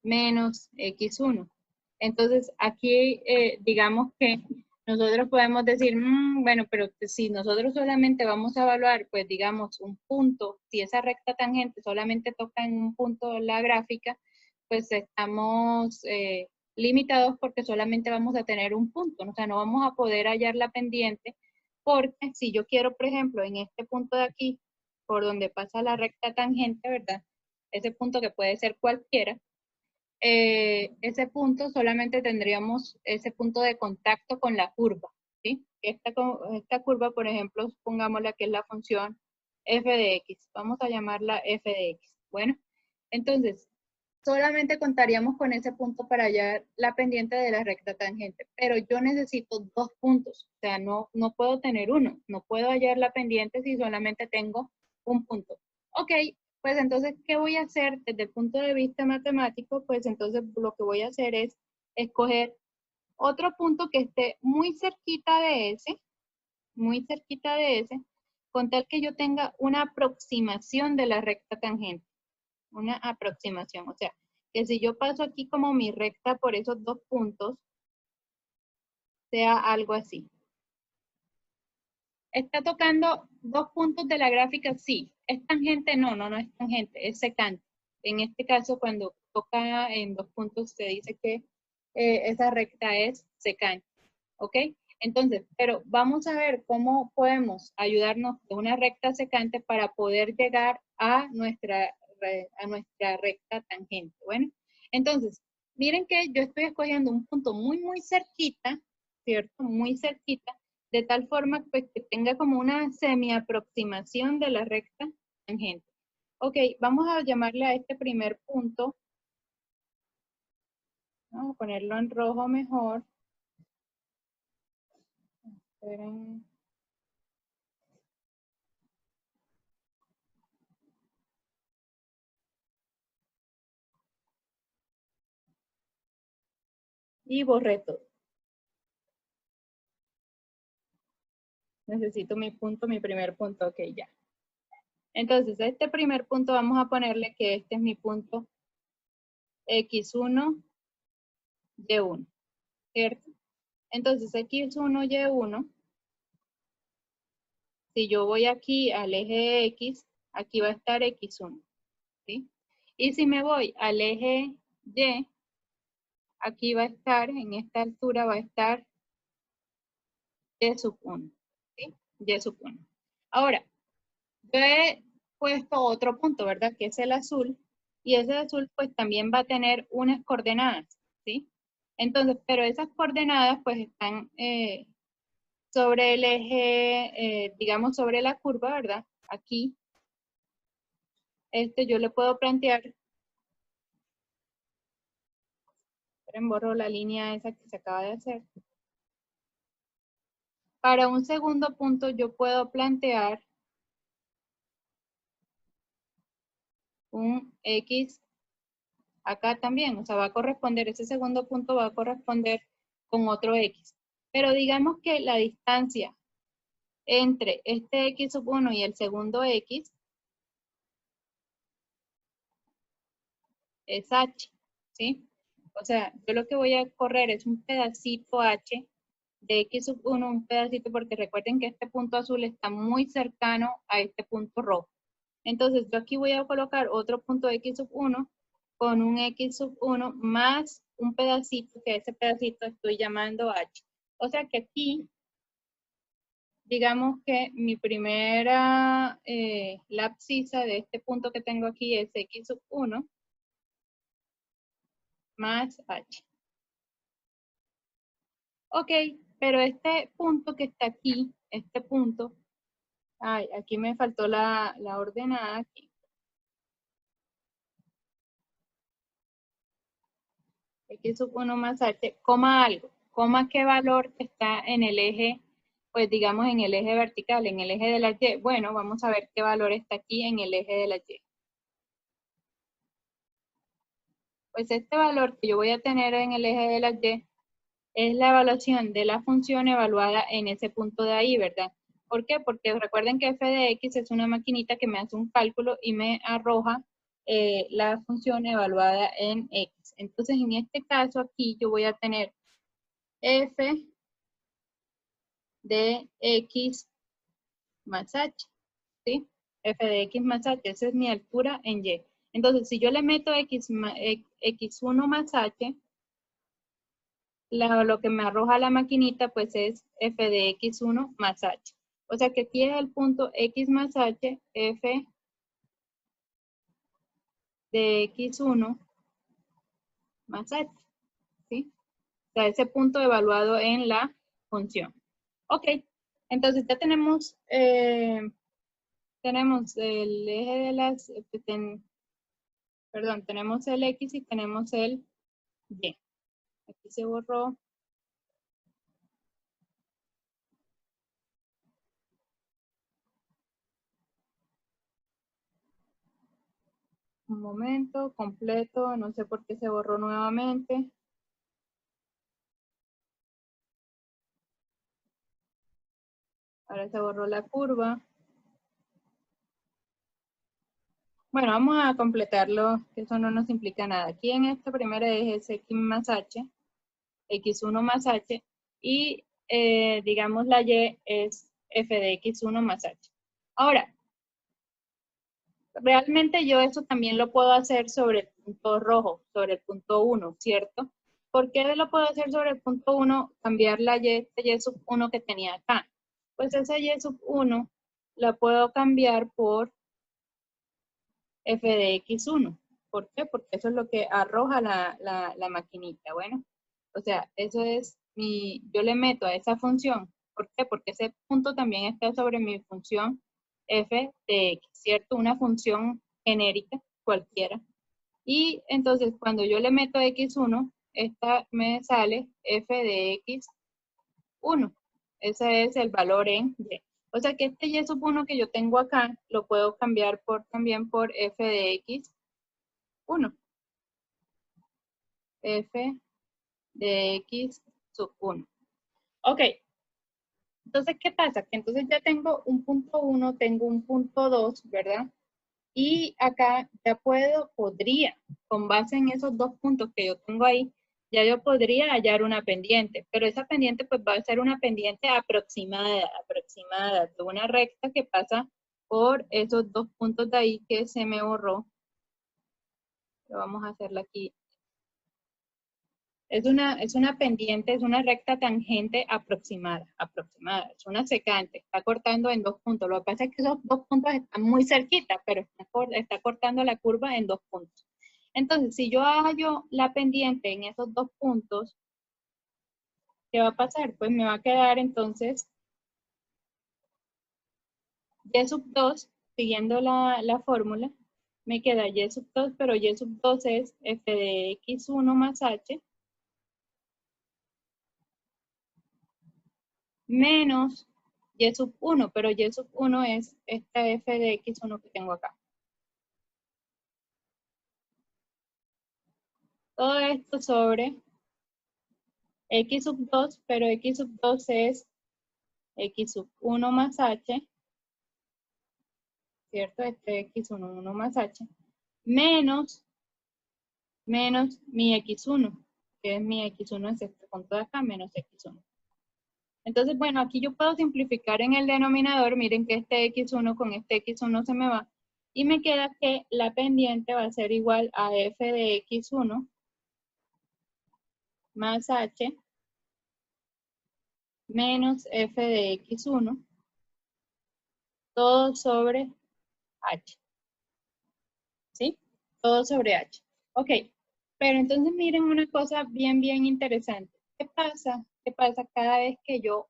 menos x1. Entonces, aquí digamos que nosotros podemos decir, bueno, pero si nosotros solamente vamos a evaluar, pues digamos, un punto, si esa recta tangente solamente toca en un punto de la gráfica, pues estamos limitados porque solamente vamos a tener un punto, o sea, no vamos a poder hallar la pendiente, porque si yo quiero, por ejemplo, en este punto de aquí, por donde pasa la recta tangente, ¿verdad? Ese punto que puede ser cualquiera, ese punto solamente tendríamos ese punto de contacto con la curva, ¿sí? Esta curva, por ejemplo, pongámosla que es la función f de x. Vamos a llamarla f de x. Bueno, entonces, solamente contaríamos con ese punto para hallar la pendiente de la recta tangente, pero yo necesito dos puntos, o sea, no puedo tener uno, no puedo hallar la pendiente si solamente tengo un punto. Ok, pues entonces, ¿qué voy a hacer desde el punto de vista matemático? Pues entonces lo que voy a hacer es escoger otro punto que esté muy cerquita de ese, con tal que yo tenga una aproximación de la recta tangente, una aproximación. O sea, que si yo paso aquí como mi recta por esos dos puntos, sea algo así. ¿Está tocando dos puntos de la gráfica? Sí. ¿Es tangente? No es tangente, es secante. En este caso, cuando toca en dos puntos, se dice que esa recta es secante. ¿Ok? Entonces, pero vamos a ver cómo podemos ayudarnos de una recta secante para poder llegar a nuestra recta tangente. Bueno, entonces, miren que yo estoy escogiendo un punto muy cerquita, ¿cierto? Muy cerquita, de tal forma pues, que tenga como una semi-aproximación de la recta tangente. Ok, vamos a llamarle a este primer punto, vamos a ponerlo en rojo mejor. Esperen. Y borré todo. Necesito mi punto, mi primer punto, ok, ya. Entonces, este primer punto vamos a ponerle que este es mi punto x1, y1, ¿cierto? Entonces, x1, y1, si yo voy aquí al eje x, aquí va a estar x1, ¿sí? Y si me voy al eje y, aquí va a estar, en esta altura va a estar y sub 1, ¿sí? Y sub 1. Ahora, yo he puesto otro punto, ¿verdad? Que es el azul. Y ese azul pues también va a tener unas coordenadas, ¿sí? Entonces, pero esas coordenadas pues están sobre el eje, digamos sobre la curva, ¿verdad? Aquí, yo le puedo plantear, esperen, borro la línea esa que se acaba de hacer. Para un segundo punto yo puedo plantear un X acá también, o sea, va a corresponder, ese segundo punto va a corresponder con otro X. Pero digamos que la distancia entre este X sub 1 y el segundo X es H, ¿sí? O sea, yo lo que voy a correr es un pedacito H de X sub 1, un pedacito, porque recuerden que este punto azul está muy cercano a este punto rojo. Entonces, yo aquí voy a colocar otro punto X sub 1 con un X sub 1 más un pedacito, que ese pedacito estoy llamando H. O sea que aquí, digamos que mi primera la abscisa de este punto que tengo aquí es X sub 1 más H. Ok, pero este punto que está aquí, este punto, ay, aquí me faltó la ordenada aquí. x1 más h, coma algo, coma qué valor está en el eje, pues digamos en el eje vertical, en el eje de la y. Bueno, vamos a ver qué valor está aquí en el eje de la y. Pues este valor que yo voy a tener en el eje de la y es la evaluación de la función evaluada en ese punto de ahí, ¿verdad? ¿Por qué? Porque recuerden que f de x es una maquinita que me hace un cálculo y me arroja la función evaluada en x. Entonces, en este caso aquí yo voy a tener f de x más h, ¿sí? F de x más h, esa es mi altura en y. Entonces, si yo le meto x1 más h, lo que me arroja la maquinita pues es f de x1 más h. O sea que aquí es el punto x más h, f de x1 más h, ¿sí? O sea, ese punto evaluado en la función. Ok, entonces ya tenemos, tenemos el eje de las, perdón, tenemos el x y tenemos el y. Aquí se borró. Un momento, completo, no sé por qué se borró nuevamente. Ahora se borró la curva. Bueno, vamos a completarlo, que eso no nos implica nada. Aquí en esta primera eje es x más h, x1 más h, y digamos la y es f de x1 más h. Ahora, realmente yo eso también lo puedo hacer sobre el punto rojo, sobre el punto 1, ¿cierto? ¿Por qué lo puedo hacer sobre el punto 1? Cambiar la y sub 1 que tenía acá. Pues esa y sub 1 la puedo cambiar por f de x1. ¿Por qué? Porque eso es lo que arroja la maquinita. Bueno, o sea, eso es yo le meto a esa función. ¿Por qué? Porque ese punto también está sobre mi función f de x, ¿cierto? Una función genérica, cualquiera. Y entonces cuando yo le meto x1, esta me sale f de x1. Ese es el valor en y. O sea que este y sub 1 que yo tengo acá, lo puedo cambiar también por f de x1. F de x sub 1. Ok. Entonces, ¿qué pasa? Que entonces ya tengo un punto 1, tengo un punto 2, ¿verdad? Y acá ya podría, con base en esos dos puntos que yo tengo ahí, ya yo podría hallar una pendiente, pero esa pendiente pues va a ser una pendiente aproximada de una recta que pasa por esos dos puntos de ahí que se me borró. Pero vamos a hacerla aquí. Es una pendiente, es una recta tangente aproximada, es una secante, está cortando en dos puntos. Lo que pasa es que esos dos puntos están muy cerquita, pero está cortando la curva en dos puntos. Entonces, si yo hallo la pendiente en esos dos puntos, ¿qué va a pasar? Pues me va a quedar entonces y sub 2, siguiendo la fórmula, me queda y sub 2, pero y sub 2 es f de x1 más h menos y sub 1, pero y sub 1 es esta f de x1 que tengo acá. Todo esto sobre x sub 2, pero x sub 2 es x sub 1 más h, ¿cierto? Este x1, 1 más h, menos mi x1, que es mi x1 es este punto de acá, menos x1. Entonces, bueno, aquí yo puedo simplificar en el denominador. Miren que este x1 con este x1 se me va. Y me queda que la pendiente va a ser igual a f de x1 más h menos f de x1, todo sobre h. ¿Sí? Todo sobre h. Ok, pero entonces miren una cosa bien interesante. ¿Qué pasa? ¿Qué pasa cada vez que yo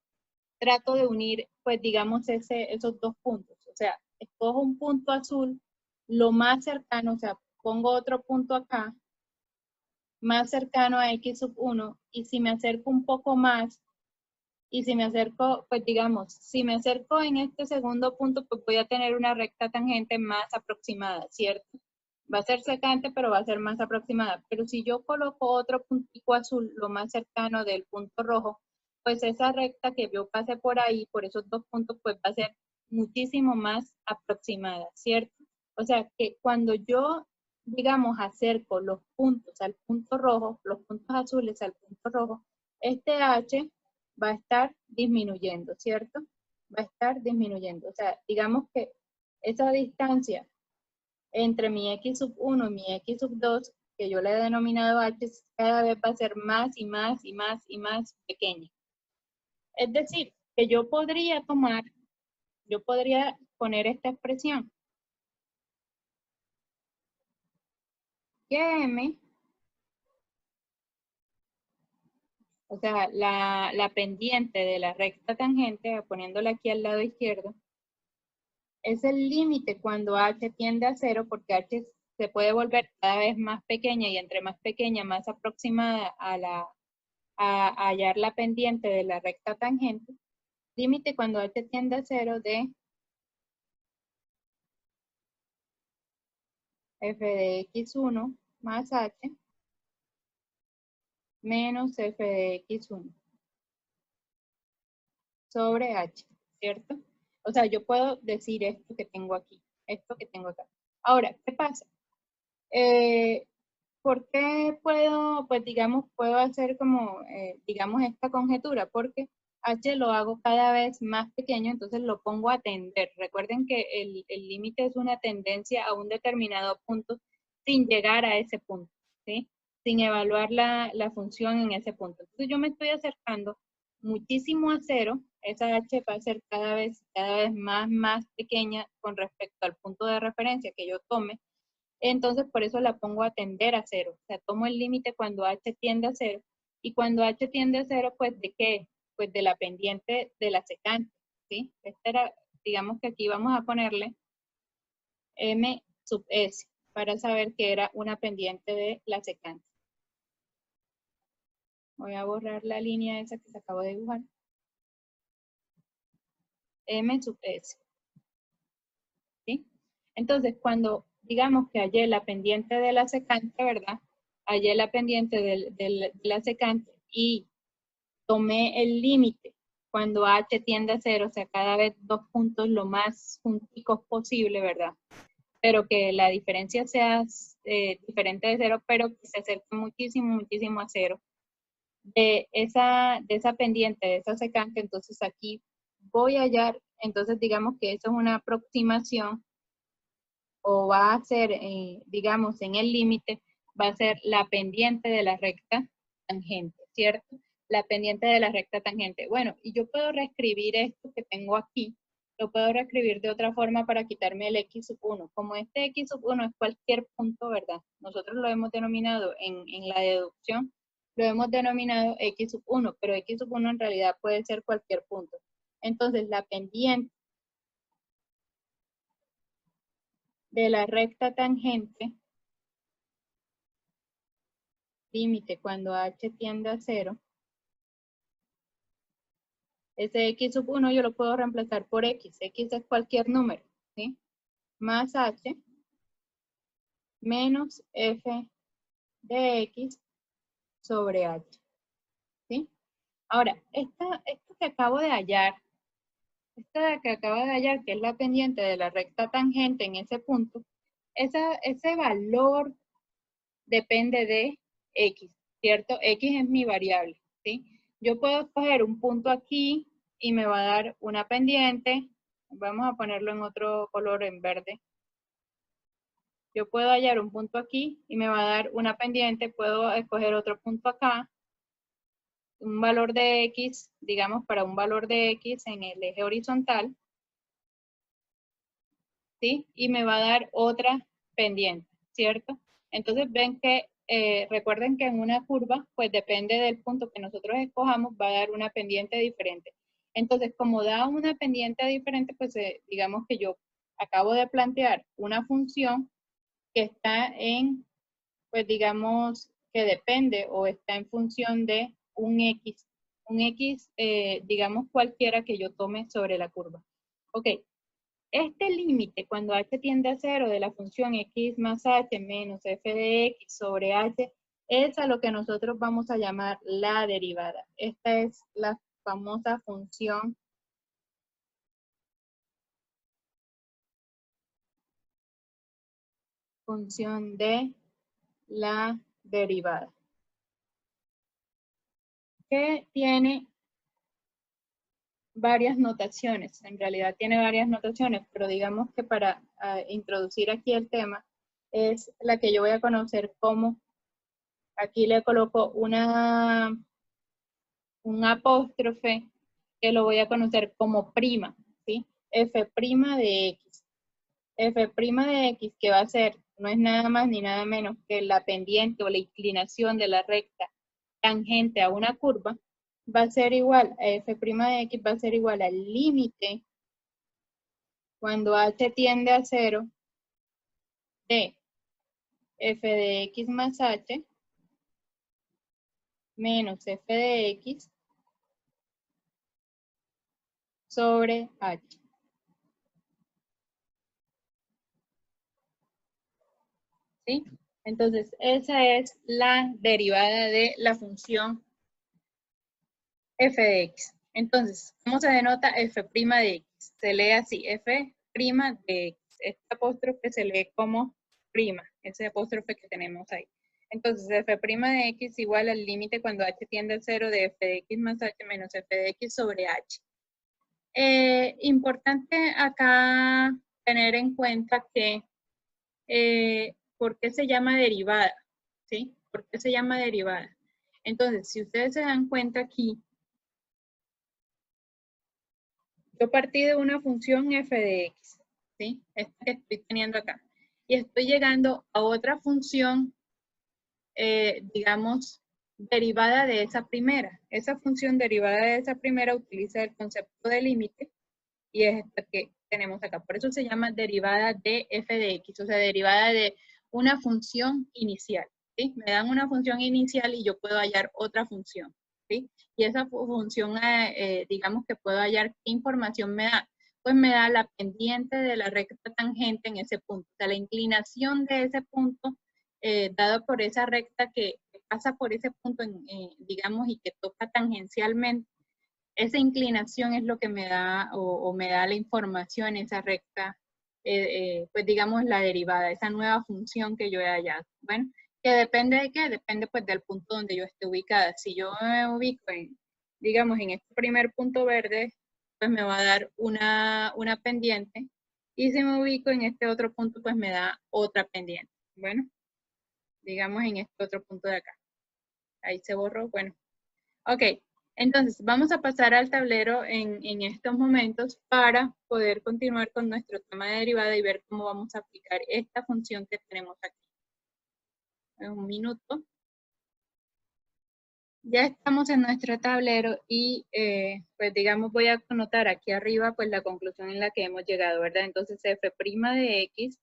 trato de unir, pues digamos, esos dos puntos? O sea, escojo un punto azul, lo más cercano, o sea, pongo otro punto acá, más cercano a x sub 1, y si me acerco un poco más, y si me acerco, pues digamos, si me acerco en este segundo punto, pues voy a tener una recta tangente más aproximada, ¿cierto? Va a ser secante, pero va a ser más aproximada. Pero si yo coloco otro puntico azul, lo más cercano del punto rojo, pues esa recta que yo pase por ahí, por esos dos puntos, pues va a ser muchísimo más aproximada, ¿cierto? O sea que cuando yo, digamos, acerco los puntos al punto rojo, los puntos azules al punto rojo, este H va a estar disminuyendo, ¿cierto? Va a estar disminuyendo. O sea, digamos que esa distancia entre mi x sub 1 y mi x sub 2, que yo le he denominado h, cada vez va a ser más y más y más y más pequeña. Es decir, que yo podría poner esta expresión, que m, o sea, la pendiente de la recta tangente, poniéndola aquí al lado izquierdo, es el límite cuando h tiende a 0, porque h se puede volver cada vez más pequeña, y entre más pequeña, más aproximada a hallar la pendiente de la recta tangente. Límite cuando h tiende a 0 de f de x1 más h menos f de x1 sobre h, ¿cierto? O sea, yo puedo decir esto que tengo aquí, esto que tengo acá. Ahora, ¿qué pasa? ¿Por qué puedo, pues digamos, puedo hacer como, digamos, esta conjetura? Porque h lo hago cada vez más pequeño, entonces lo pongo a tender. Recuerden que el límite es una tendencia a un determinado punto sin llegar a ese punto, ¿sí? Sin evaluar la función en ese punto. Entonces yo me estoy acercando muchísimo a cero, esa h va a ser cada vez más pequeña con respecto al punto de referencia que yo tome. Entonces, por eso la pongo a tender a 0. O sea, tomo el límite cuando h tiende a 0. Y cuando h tiende a 0, pues, ¿de qué? Pues de la pendiente de la secante, ¿sí? Esta era, digamos que aquí vamos a ponerle m sub s para saber que era una pendiente de la secante. Voy a borrar la línea esa que se acabó de dibujar. M sub s, ¿sí? Entonces, cuando digamos que hallé la pendiente de la secante, ¿verdad? Hallé la pendiente de la secante y tomé el límite cuando h tiende a 0, o sea, cada vez dos puntos lo más junticos posible, ¿verdad? Pero que la diferencia sea diferente de 0, pero que se acerque muchísimo, muchísimo a 0. De esa pendiente, de esa secante, entonces aquí voy a hallar, entonces digamos que eso es una aproximación, o va a ser, digamos, en el límite, va a ser la pendiente de la recta tangente, ¿cierto? La pendiente de la recta tangente. Bueno, y yo puedo reescribir esto que tengo aquí, lo puedo reescribir de otra forma para quitarme el x sub 1. Como este x sub 1 es cualquier punto, ¿verdad? Nosotros lo hemos denominado en la deducción, lo hemos denominado x sub 1, pero x sub 1 en realidad puede ser cualquier punto. Entonces, la pendiente de la recta tangente, límite cuando h tiende a 0, ese x sub 1 yo lo puedo reemplazar por x. X es cualquier número, ¿sí? Más h menos f de x sobre h, ¿sí? Ahora, esto que acabo de hallar, que es la pendiente de la recta tangente en ese punto, ese valor depende de x, ¿cierto? X es mi variable, ¿sí? Yo puedo escoger un punto aquí y me va a dar una pendiente. Vamos a ponerlo en otro color, en verde. Yo puedo hallar un punto aquí y me va a dar una pendiente. Puedo escoger otro punto acá, un valor de x, digamos para un valor de x en el eje horizontal, ¿sí? Y me va a dar otra pendiente, ¿cierto? Entonces ven que, recuerden que en una curva, pues depende del punto que nosotros escojamos, va a dar una pendiente diferente. Entonces, como da una pendiente diferente, pues digamos que yo acabo de plantear una función que está en, pues digamos, que depende o está en función de un X. Un X, digamos cualquiera que yo tome sobre la curva. Ok, este límite cuando h tiende a 0 de la función x más h menos f de x sobre h es a lo que nosotros vamos a llamar la derivada. Esta es la famosa función de la derivada, que tiene varias notaciones. En realidad tiene varias notaciones, pero digamos que para introducir aquí el tema, es la que yo voy a conocer como, aquí le coloco un apóstrofe que lo voy a conocer como prima, ¿sí? F' de X. F' de X que va a ser, no es nada más ni nada menos que la pendiente o la inclinación de la recta tangente a una curva, va a ser igual, F' de X va a ser igual al límite cuando h tiende a 0 de f de x más h menos f de x sobre h. ¿Sí? Entonces, esa es la derivada de la función f de x. Entonces, ¿cómo se denota f' de x? Se lee así, f' de x. Este apóstrofe se lee como prima, ese apóstrofe que tenemos ahí. Entonces, f' de x igual al límite cuando h tiende a 0 de f de x más h menos f de x sobre h. Importante acá tener en cuenta que, ¿por qué se llama derivada? ¿Sí? ¿Por qué se llama derivada? Entonces, si ustedes se dan cuenta aquí, yo partí de una función f de x, ¿sí? Esta que estoy teniendo acá. Y estoy llegando a otra función, digamos, derivada de esa primera. Esa función derivada de esa primera utiliza el concepto de límite y es esta que tenemos acá. Por eso se llama derivada de f de x, o sea, derivada de una función inicial. ¿Sí? Me dan una función inicial y yo puedo hallar otra función. ¿Sí? Y esa función, digamos que puedo hallar qué información me da. Pues me da la pendiente de la recta tangente en ese punto. O sea, la inclinación de ese punto, dada por esa recta que pasa por ese punto, digamos, y que toca tangencialmente, esa inclinación es lo que me da o me da la información, esa recta, pues digamos la derivada, esa nueva función que yo he hallado. Bueno, que depende de qué, depende pues del punto donde yo esté ubicada. Si yo me ubico en, digamos, en este primer punto verde, pues me va a dar una pendiente. Y si me ubico en este otro punto, pues me da otra pendiente. Bueno, digamos en este otro punto de acá. Ahí se borró, bueno. Ok, entonces vamos a pasar al tablero en estos momentos para poder continuar con nuestro tema de derivada y ver cómo vamos a aplicar esta función que tenemos aquí. En un minuto. Ya estamos en nuestro tablero y pues digamos voy a anotar aquí arriba pues la conclusión en la que hemos llegado, ¿verdad? Entonces f' de x,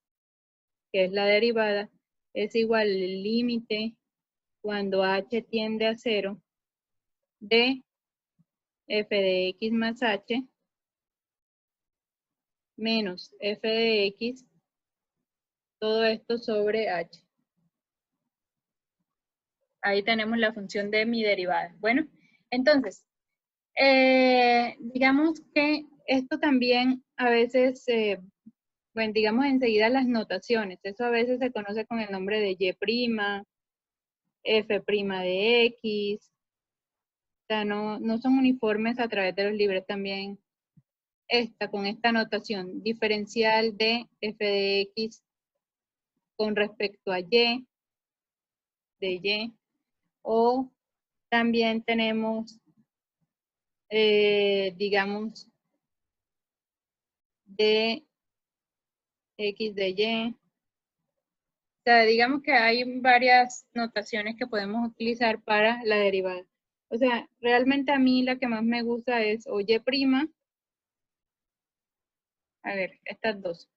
que es la derivada, es igual al límite cuando h tiende a 0 de f de x más h menos f de x, todo esto sobre h. Ahí tenemos la función de mi derivada. Bueno, entonces, digamos que esto también a veces, bueno, digamos enseguida las notaciones. Eso a veces se conoce con el nombre de y', f' de x. O sea, no son uniformes a través de los libros también. Con esta notación diferencial de f de x con respecto a y, de y, o también tenemos, digamos, de x de y. O sea, digamos que hay varias notaciones que podemos utilizar para la derivada. O sea, realmente a mí la que más me gusta es o y', a ver, estas dos.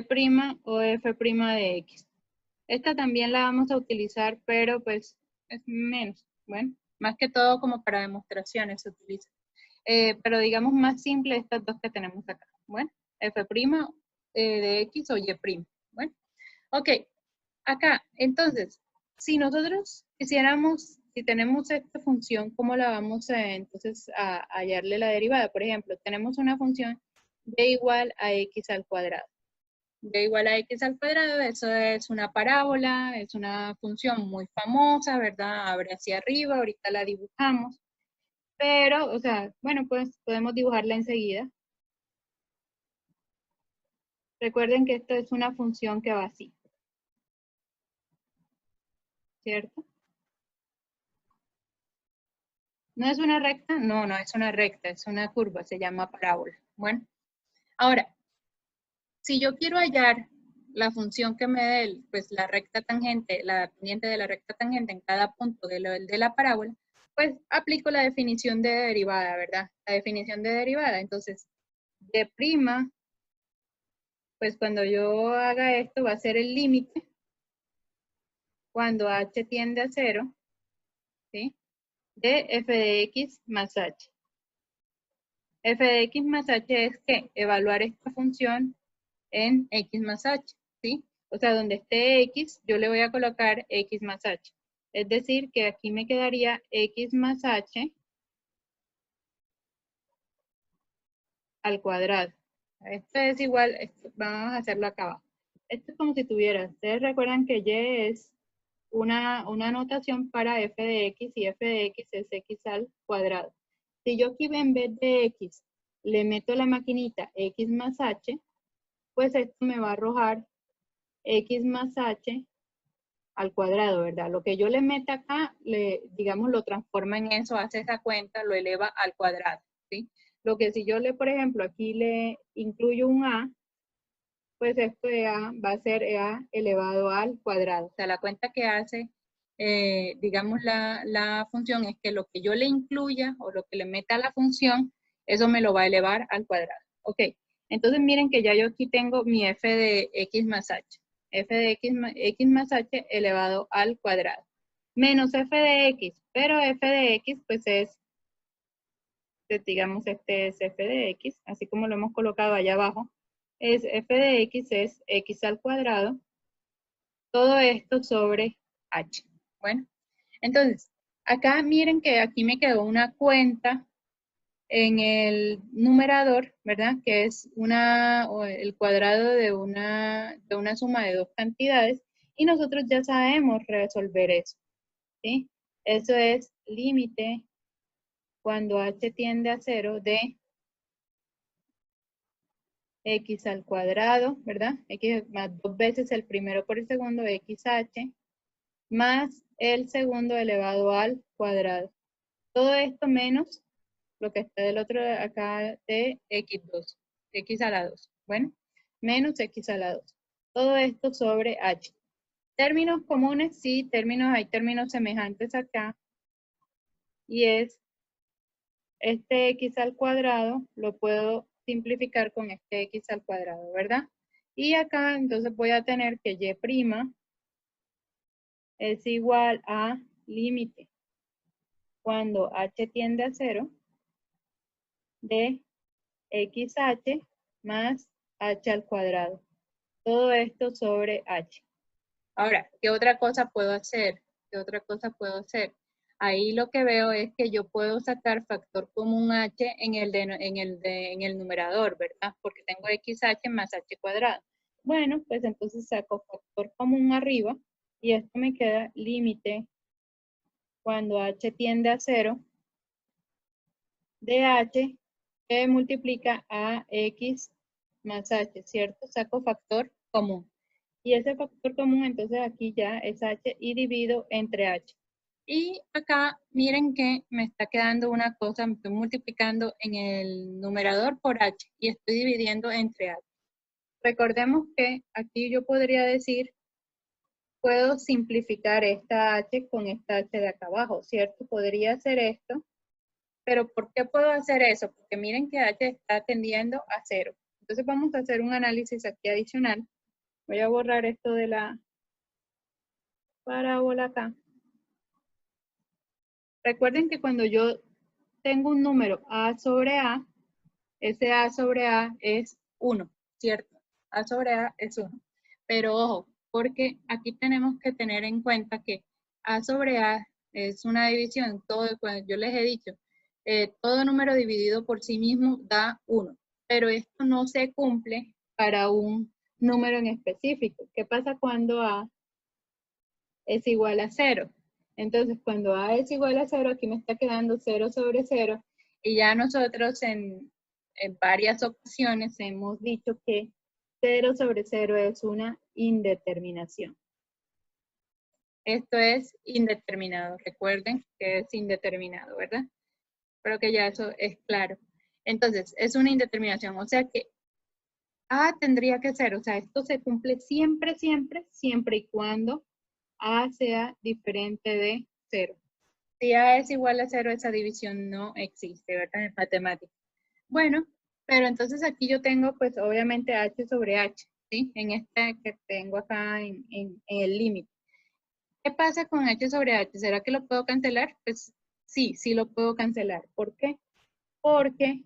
y' o f' de x. Esta también la vamos a utilizar, pero pues es menos. Bueno, más que todo como para demostraciones se utiliza. Pero digamos más simple estas dos que tenemos acá. Bueno, f' de x o y'. Bueno, ok. Acá, entonces, si nosotros quisiéramos, si tenemos esta función, ¿cómo la vamos entonces a hallarle la derivada? Por ejemplo, tenemos una función y igual a x al cuadrado. Y igual a x al cuadrado, eso es una parábola, es una función muy famosa, ¿verdad? Abre hacia arriba, ahorita la dibujamos. Pero, o sea, bueno, pues podemos dibujarla enseguida. Recuerden que esto es una función que va así. ¿Cierto? ¿No es una recta? No, no es una recta, es una curva, se llama parábola. Bueno, ahora, si yo quiero hallar la función que me dé, pues la recta tangente, la pendiente de la recta tangente en cada punto de la parábola, pues aplico la definición de derivada, ¿verdad? La definición de derivada. Entonces, de prima, pues cuando yo haga esto va a ser el límite cuando h tiende a 0, ¿sí? De f de x más h. F de x más h es que evaluar esta función en x más h, ¿sí? O sea, donde esté x, yo le voy a colocar x más h. Es decir, que aquí me quedaría x más h al cuadrado. Esto es igual, vamos a hacerlo acá abajo. Esto es como si tuviera, ustedes recuerdan que y es una notación para f de x y f de x es x al cuadrado. Si yo aquí en vez de x le meto la maquinita x más h, pues esto me va a arrojar x más h al cuadrado, ¿verdad? Lo que yo le meta acá, digamos, lo transforma en eso, hace esa cuenta, lo eleva al cuadrado, ¿sí? Lo que si yo por ejemplo, aquí le incluyo un a, pues esto de a va a ser a elevado al cuadrado. O sea, la cuenta que hace, digamos, la función es que lo que yo le incluya o lo que le meta a la función, eso me lo va a elevar al cuadrado. Ok, entonces miren que ya yo aquí tengo mi f de x más h. F de x más h elevado al cuadrado. Menos f de x, pero f de x pues es, digamos, este es f de x, así como lo hemos colocado allá abajo, es f de x es x al cuadrado, todo esto sobre h. Bueno, entonces, acá miren que aquí me quedó una cuenta en el numerador, ¿verdad? Que es el cuadrado de una suma de dos cantidades, y nosotros ya sabemos resolver eso, ¿sí? Eso es límite cuando h tiende a 0 de x al cuadrado, ¿verdad? X más dos veces el primero por el segundo, xh, más el segundo elevado al cuadrado. Todo esto menos lo que está del otro acá de x2, x a la 2. Bueno, menos x a la 2. Todo esto sobre h. Términos comunes, sí, hay términos semejantes acá. Y es este x al cuadrado, lo puedo simplificar con este x al cuadrado, ¿verdad? Y acá entonces voy a tener que y' es igual a límite cuando h tiende a 0 de xh más h al cuadrado. Todo esto sobre h. Ahora, ¿qué otra cosa puedo hacer? ¿Qué otra cosa puedo hacer? Ahí lo que veo es que yo puedo sacar factor común h en el numerador, ¿verdad? Porque tengo xh más h cuadrado. Bueno, pues entonces saco factor común arriba y esto me queda límite cuando h tiende a 0 de h que multiplica a x más h, ¿cierto? Saco factor común. Y ese factor común, entonces aquí ya es h y divido entre h. Y acá miren que me está quedando una cosa, me estoy multiplicando en el numerador por h y estoy dividiendo entre h. Recordemos que aquí yo podría decir, puedo simplificar esta h con esta h de acá abajo, ¿cierto? Podría hacer esto, pero ¿por qué puedo hacer eso? Porque miren que h está tendiendo a 0. Entonces vamos a hacer un análisis aquí adicional. Voy a borrar esto de la parábola acá. Recuerden que cuando yo tengo un número a sobre a, ese a sobre a es 1, ¿cierto? A sobre a es 1. Pero ojo, porque aquí tenemos que tener en cuenta que a sobre a es una división. Todo, cuando yo les he dicho, todo número dividido por sí mismo da 1. Pero esto no se cumple para un número en específico. ¿Qué pasa cuando a es igual a 0? Entonces, cuando a es igual a 0, aquí me está quedando 0 sobre 0. Y ya nosotros en varias ocasiones hemos dicho que 0 sobre 0 es una indeterminación. Esto es indeterminado. Recuerden que es indeterminado, ¿verdad? Espero que ya eso es claro. Entonces, es una indeterminación. O sea que A tendría que ser, o sea, esto se cumple siempre, siempre, siempre y cuando A sea diferente de 0. Si A es igual a 0, esa división no existe, ¿verdad? En matemáticas. Bueno, pero entonces aquí yo tengo, pues, obviamente H sobre H, ¿sí? En este que tengo acá en el límite. ¿Qué pasa con H sobre H? ¿Será que lo puedo cancelar? Pues sí, sí lo puedo cancelar. ¿Por qué? Porque,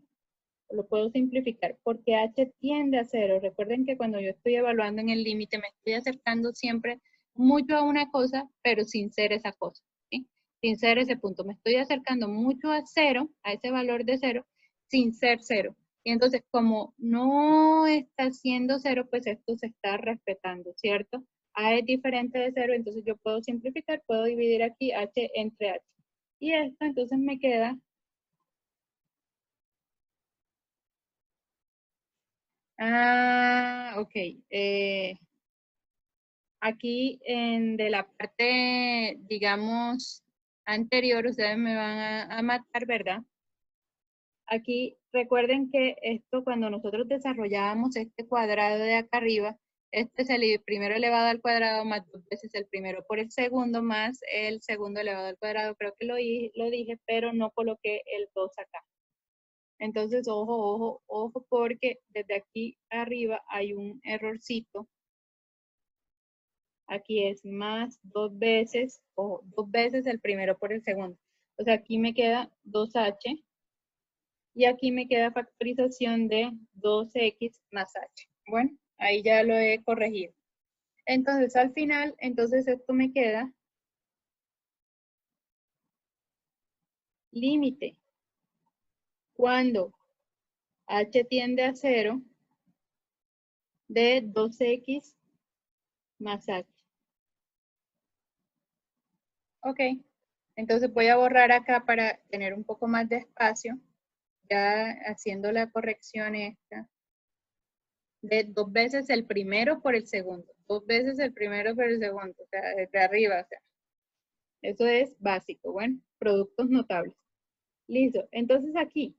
lo puedo simplificar, porque H tiende a 0. Recuerden que cuando yo estoy evaluando en el límite, me estoy acercando siempre mucho a una cosa, pero sin ser esa cosa, ¿sí? Sin ser ese punto. Me estoy acercando mucho a 0, a ese valor de 0, sin ser 0. Y entonces, como no está siendo 0, pues esto se está respetando, ¿cierto? A es diferente de 0, entonces yo puedo simplificar, puedo dividir aquí H entre H. Y esto entonces me queda ok. Aquí de la parte, digamos, anterior, ustedes me van a matar, ¿verdad? Aquí recuerden que esto, cuando nosotros desarrollábamos este cuadrado de acá arriba, este es el primero elevado al cuadrado más 2 veces el primero por el segundo más el segundo elevado al cuadrado. Creo que lo dije, pero no coloqué el 2 acá. Entonces, ojo, ojo, ojo, porque desde aquí arriba hay un errorcito. Aquí es más 2 veces, ojo, 2 veces el primero por el segundo. O sea, aquí me queda 2h y aquí me queda factorización de 2x más h. Bueno, ahí ya lo he corregido. Entonces, al final, entonces esto me queda límite. Cuando h tiende a 0 de 2x más h. Ok, entonces voy a borrar acá para tener un poco más de espacio, ya haciendo la corrección esta, de 2 veces el primero por el segundo, 2 veces el primero por el segundo, o sea, desde arriba, o sea, eso es básico, bueno, productos notables. Listo, entonces aquí,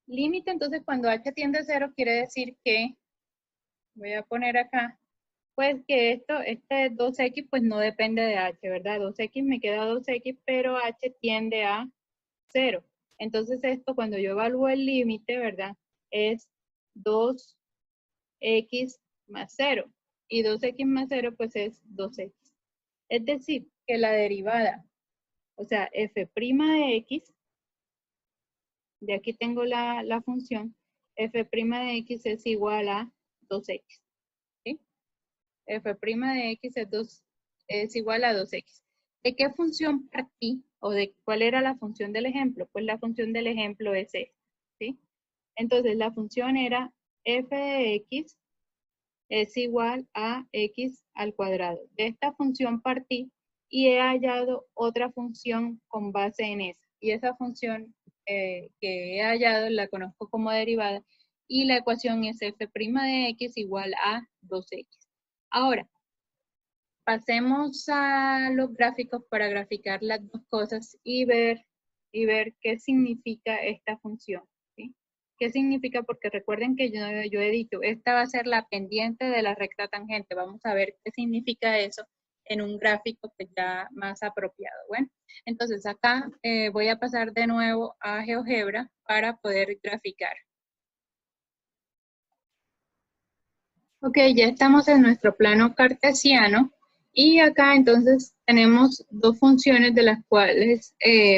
límite, entonces cuando h tiende a 0 quiere decir que, voy a poner acá, pues que este 2x pues no depende de h, ¿verdad? 2x me queda 2x, pero h tiende a 0. Entonces esto cuando yo evalúo el límite, ¿verdad? Es 2x más 0. Y 2x más 0 pues es 2x. Es decir, que la derivada, o sea, f' de x, de aquí tengo la función, f' de x es igual a 2x. ¿Sí? F' de x es igual a 2x. ¿De qué función partí? ¿O de cuál era la función del ejemplo? Pues la función del ejemplo es esta, ¿sí? Entonces la función era f de x es igual a x al cuadrado. De esta función partí y he hallado otra función con base en esa. Y esa función que he hallado la conozco como derivada y la ecuación es f' de x igual a 2x. Ahora, pasemos a los gráficos para graficar las dos cosas y ver qué significa esta función. ¿Sí? ¿Qué significa? Porque recuerden que yo he dicho, esta va a ser la pendiente de la recta tangente. Vamos a ver qué significa eso en un gráfico que ya más apropiado. Bueno, entonces acá voy a pasar de nuevo a GeoGebra para poder graficar. Ok, ya estamos en nuestro plano cartesiano y acá entonces tenemos dos funciones de las cuales,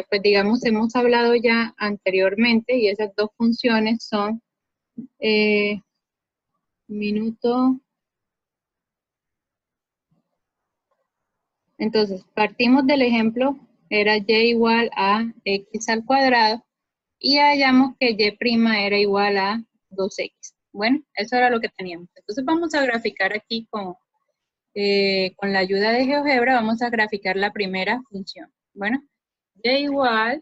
pues digamos, hemos hablado ya anteriormente y esas dos funciones son eh, minuto. Entonces, partimos del ejemplo, era y igual a x al cuadrado y hallamos que y' era igual a 2x. Bueno, eso era lo que teníamos. Entonces vamos a graficar aquí con la ayuda de GeoGebra, vamos a graficar la primera función. Bueno, y igual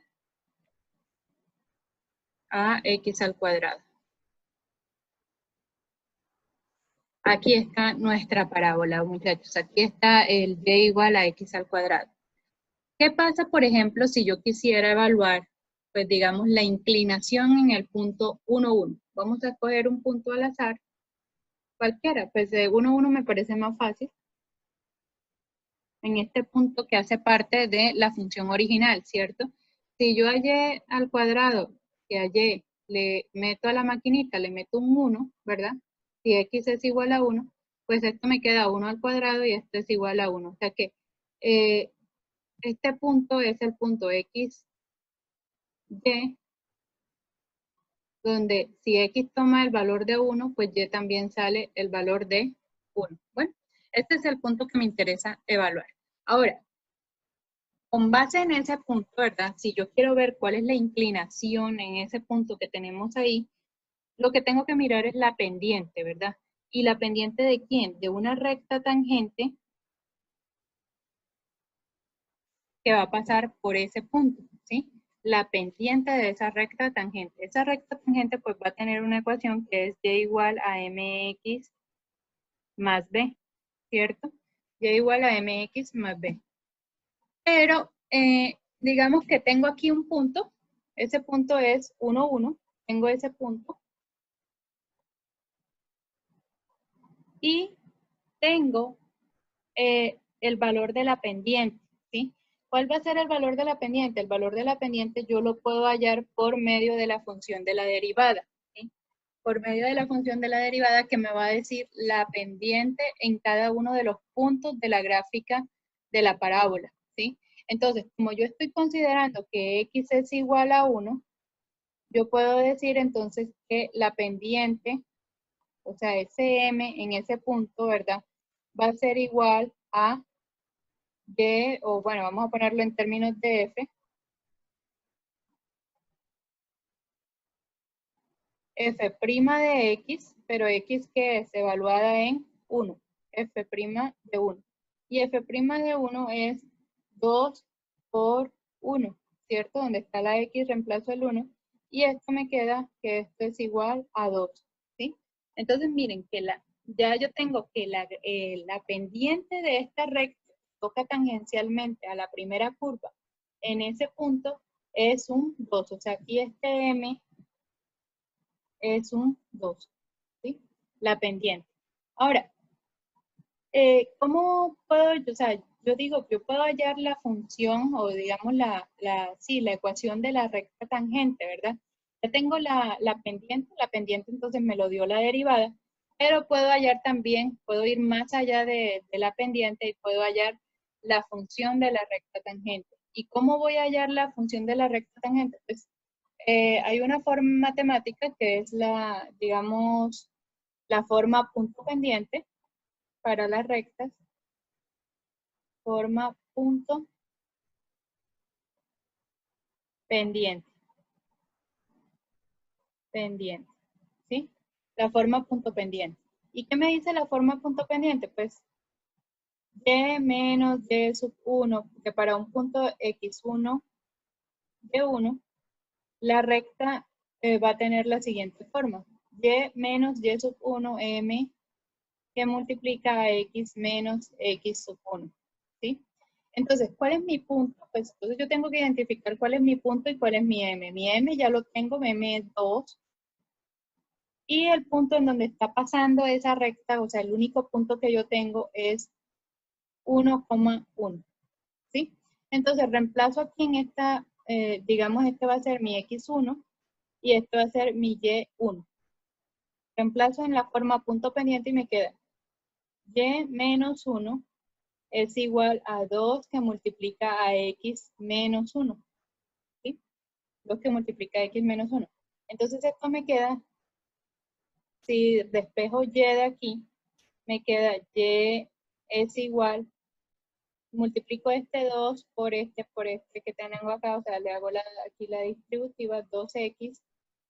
a x al cuadrado. Aquí está nuestra parábola, muchachos. Aquí está el y igual a x al cuadrado. ¿Qué pasa, por ejemplo, si yo quisiera evaluar, pues digamos, la inclinación en el punto 1, 1? Vamos a escoger un punto al azar, cualquiera, pues de 1, 1 me parece más fácil. En este punto que hace parte de la función original, ¿cierto? Si yo hallé al cuadrado, que hallé, le meto a la maquinita, le meto un 1, ¿verdad? Si x es igual a 1, pues esto me queda 1 al cuadrado y esto es igual a 1. O sea que este punto es el punto x, y, donde si x toma el valor de 1, pues y también sale el valor de 1. Bueno, este es el punto que me interesa evaluar. Ahora, con base en ese punto, ¿verdad? Si yo quiero ver cuál es la inclinación en ese punto que tenemos ahí, lo que tengo que mirar es la pendiente, ¿verdad? ¿Y la pendiente de quién? De una recta tangente que va a pasar por ese punto, ¿sí? La pendiente de esa recta tangente. Esa recta tangente pues va a tener una ecuación que es y igual a mx más b, ¿cierto? Y igual a mx más b. Pero digamos que tengo aquí un punto, ese punto es 1, 1, tengo ese punto, y tengo el valor de la pendiente, ¿sí? ¿Cuál va a ser el valor de la pendiente? El valor de la pendiente yo lo puedo hallar por medio de la función de la derivada, ¿sí? Por medio de la función de la derivada que me va a decir la pendiente en cada uno de los puntos de la gráfica de la parábola, ¿sí? Entonces, como yo estoy considerando que x es igual a 1, yo puedo decir entonces que la pendiente, o sea, SM en ese punto, ¿verdad? Va a ser igual a y, o bueno, vamos a ponerlo en términos de f, f' de x, pero x que es evaluada en 1, f' de 1. Y f' de 1 es 2 por 1, ¿cierto? Donde está la x reemplazo el 1. Y esto me queda que esto es igual a 2, ¿sí? Entonces miren que ya yo tengo que la pendiente de esta recta toca tangencialmente a la primera curva en ese punto es un 2. O sea, aquí este m es un 2, ¿sí? La pendiente. Ahora, ¿cómo puedo, o sea, yo digo, yo puedo hallar la función o digamos sí, la ecuación de la recta tangente, ¿verdad? Ya tengo la pendiente entonces me lo dio la derivada, pero puedo hallar también, puedo ir más allá de la pendiente y puedo hallar la función de la recta tangente. ¿Y cómo voy a hallar la función de la recta tangente? Pues hay una forma matemática que es digamos, la forma punto pendiente para las rectas, forma punto pendiente, pendiente, ¿sí? La forma punto pendiente. ¿Y qué me dice la forma punto pendiente? Pues y menos y sub 1, que para un punto x1, y1, la recta va a tener la siguiente forma. Y menos y sub 1 m que multiplica a x menos x sub 1, ¿sí? Entonces, ¿cuál es mi punto? Pues entonces yo tengo que identificar cuál es mi punto y cuál es mi m. Mi m ya lo tengo, mi m es 2. Y el punto en donde está pasando esa recta, o sea, el único punto que yo tengo es 1,1, ¿sí? Entonces, reemplazo aquí en esta, digamos, este va a ser mi x1 y esto va a ser mi y1. reemplazo en la forma punto pendiente y me queda y menos 1 es igual a 2 que multiplica a x menos 1. ¿Sí? 2 que multiplica a x menos 1. Entonces esto me queda, si despejo y de aquí, me queda y es igual, multiplico este 2 por este que tengo acá, o sea, le hago aquí la distributiva, 2x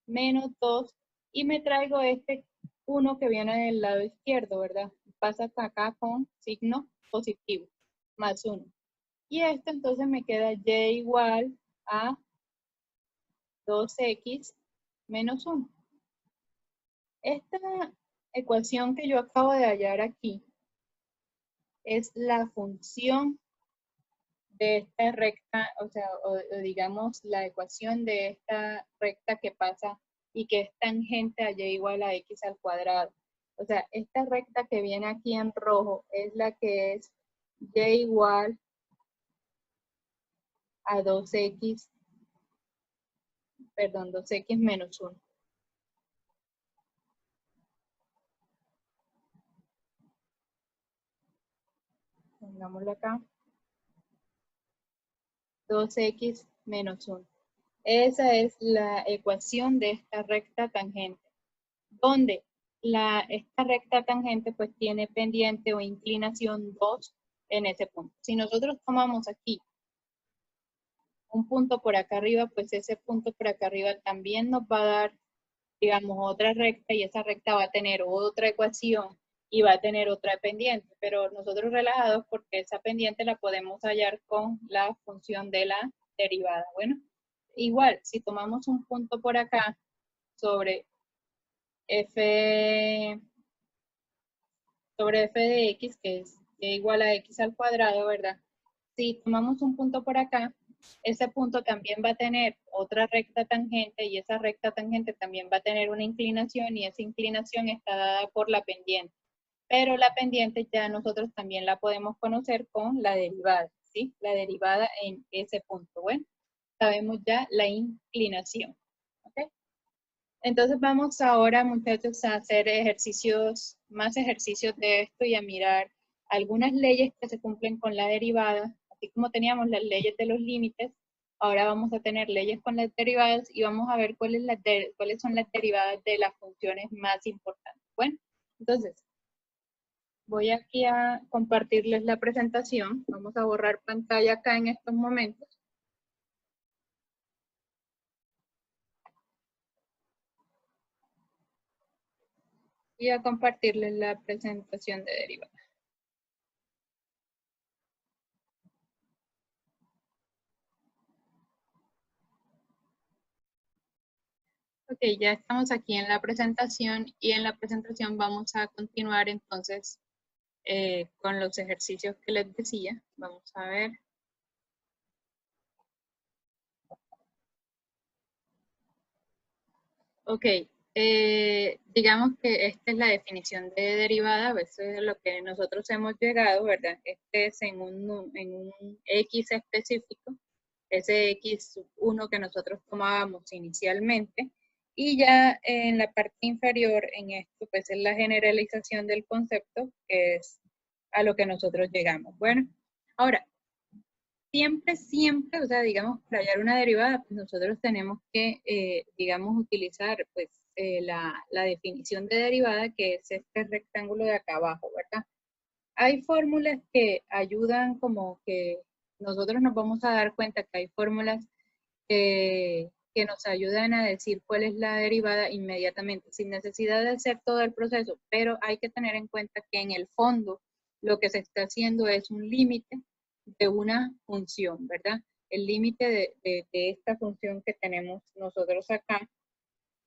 menos 2, y me traigo este 1 que viene del lado izquierdo, ¿verdad? Pasa hasta acá con signo positivo, más 1. Y esto entonces me queda y igual a 2x menos 1. Esta ecuación que yo acabo de hallar aquí es la función de esta recta, o sea, o digamos la ecuación de esta recta que pasa y que es tangente a y igual a x al cuadrado. O sea, esta recta que viene aquí en rojo es la que es y igual a 2x, perdón, 2x menos 1. Pongámoslo acá. 2x menos 1. Esa es la ecuación de esta recta tangente, donde esta recta tangente pues tiene pendiente o inclinación 2 en ese punto. Si nosotros tomamos aquí un punto por acá arriba, pues ese punto por acá arriba también nos va a dar, digamos, otra recta, y esa recta va a tener otra ecuación y va a tener otra pendiente, pero nosotros relajados porque esa pendiente la podemos hallar con la función de la derivada. Bueno, igual, si tomamos un punto por acá sobre f de x, que es igual a x al cuadrado, ¿verdad? Si tomamos un punto por acá, ese punto también va a tener otra recta tangente, y esa recta tangente también va a tener una inclinación, y esa inclinación está dada por la pendiente. Pero la pendiente ya nosotros también la podemos conocer con la derivada, ¿sí? La derivada en ese punto. Bueno, sabemos ya la inclinación, ¿ok? Entonces vamos ahora, muchachos, a hacer más ejercicios de esto y a mirar algunas leyes que se cumplen con la derivada. Así como teníamos las leyes de los límites, ahora vamos a tener leyes con las derivadas y vamos a ver cuáles son las derivadas de las funciones más importantes. Bueno, entonces, voy aquí a compartirles la presentación. Vamos a borrar pantalla acá en estos momentos. Y a compartirles la presentación de derivadas. Ok, ya estamos aquí en la presentación, y en la presentación vamos a continuar entonces con los ejercicios que les decía. Vamos a ver. Ok, digamos que esta es la definición de derivada, eso es lo que nosotros hemos llegado, ¿verdad? Este es en un X específico, ese X1 que nosotros tomábamos inicialmente, y ya en la parte inferior, en esto, pues es la generalización del concepto, que es a lo que nosotros llegamos. Bueno, ahora, siempre, o sea, digamos, para hallar una derivada, pues nosotros tenemos que, digamos, utilizar, pues, la definición de derivada, que es este rectángulo de acá abajo, ¿verdad? Hay fórmulas que ayudan, como que nosotros nos vamos a dar cuenta que hay fórmulas que nos ayudan a decir cuál es la derivada inmediatamente, sin necesidad de hacer todo el proceso, pero hay que tener en cuenta que en el fondo lo que se está haciendo es un límite de una función, ¿verdad? El límite de esta función que tenemos nosotros acá,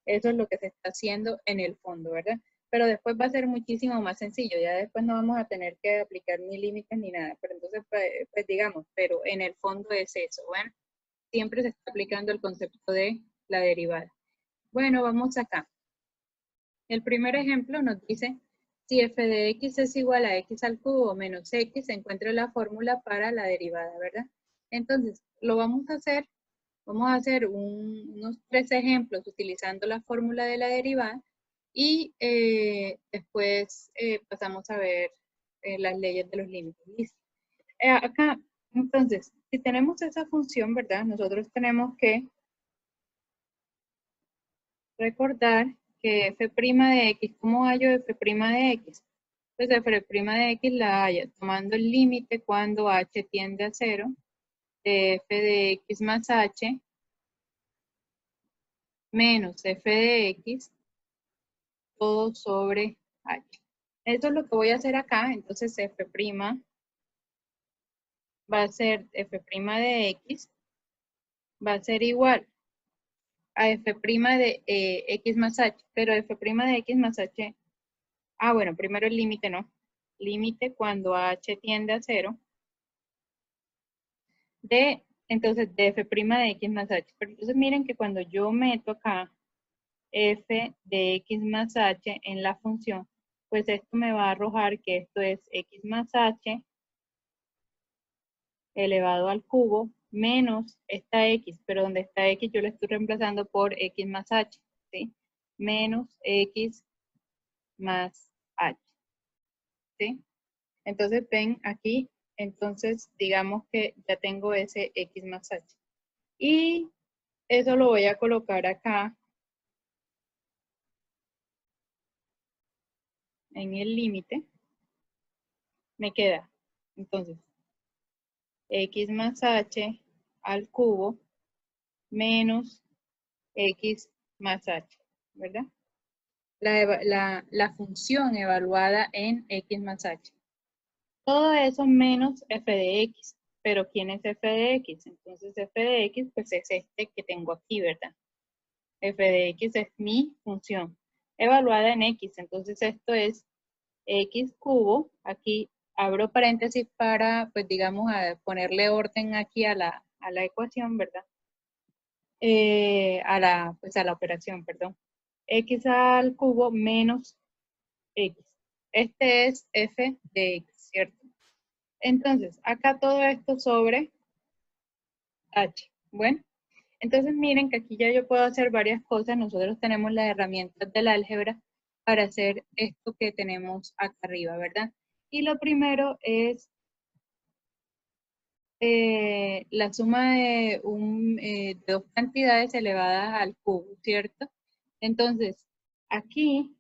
eso es lo que se está haciendo en el fondo, ¿verdad? Pero después va a ser muchísimo más sencillo, ya después no vamos a tener que aplicar ni límites ni nada, pero entonces, pues digamos, pero en el fondo es eso, bueno, siempre se está aplicando el concepto de la derivada. Bueno, vamos acá. El primer ejemplo nos dice, si f de x es igual a x al cubo menos x, se encuentra la fórmula para la derivada, ¿verdad? Entonces, lo vamos a hacer unos 3 ejemplos utilizando la fórmula de la derivada, Y después pasamos a ver las leyes de los límites. ¿Listo? Acá, entonces, si tenemos esa función, ¿verdad? Nosotros tenemos que recordar que f' de x, ¿cómo hallo f' de x? Pues f' de x la hallo tomando el límite cuando h tiende a 0 de f de x más h menos f de x todo sobre h. Eso es lo que voy a hacer acá, entonces f' va a ser f' de x, va a ser igual a f' de x más h, pero f' de x más h, bueno, primero el límite, ¿no? Límite cuando h tiende a 0 de, entonces, de f' de x más h. Pero entonces miren que cuando yo meto acá f de x más h en la función, pues esto me va a arrojar que esto es x más h elevado al cubo menos esta x, pero donde está x yo la estoy reemplazando por x más h, ¿sí? Menos x más h, ¿sí? Entonces ven aquí, entonces digamos que ya tengo ese x más h. Y eso lo voy a colocar acá en el límite. Me queda, entonces, x más h al cubo menos x más h, ¿verdad? La función evaluada en x más h. Todo eso menos f de x. Pero ¿quién es f de x? Entonces f de x pues es este que tengo aquí, ¿verdad? F de x es mi función evaluada en x. Entonces esto es x cubo. Aquí abro paréntesis para, pues digamos, a ponerle orden aquí a la ecuación, ¿verdad? Pues a la operación, perdón. X al cubo menos x. Este es f de x, ¿cierto? Entonces, acá todo esto sobre h. Bueno, entonces miren que aquí ya yo puedo hacer varias cosas. Nosotros tenemos las herramientas del álgebra para hacer esto que tenemos acá arriba, ¿verdad? Y lo primero es la suma de dos cantidades elevadas al cubo, ¿cierto? Entonces, aquí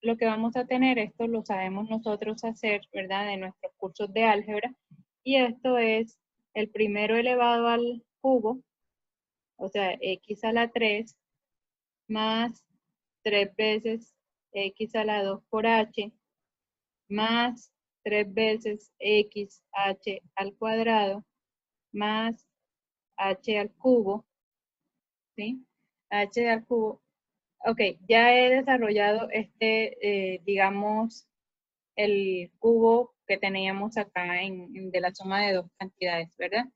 lo que vamos a tener, esto lo sabemos nosotros hacer, ¿verdad? De nuestros cursos de álgebra, y esto es el primero elevado al cubo, o sea, x a la 3, más 3 veces x a la 2 por h, más 3 veces x h al cuadrado, más h al cubo, ¿sí? H al cubo. Ok, ya he desarrollado digamos, el cubo que teníamos acá de la suma de dos cantidades, ¿verdad?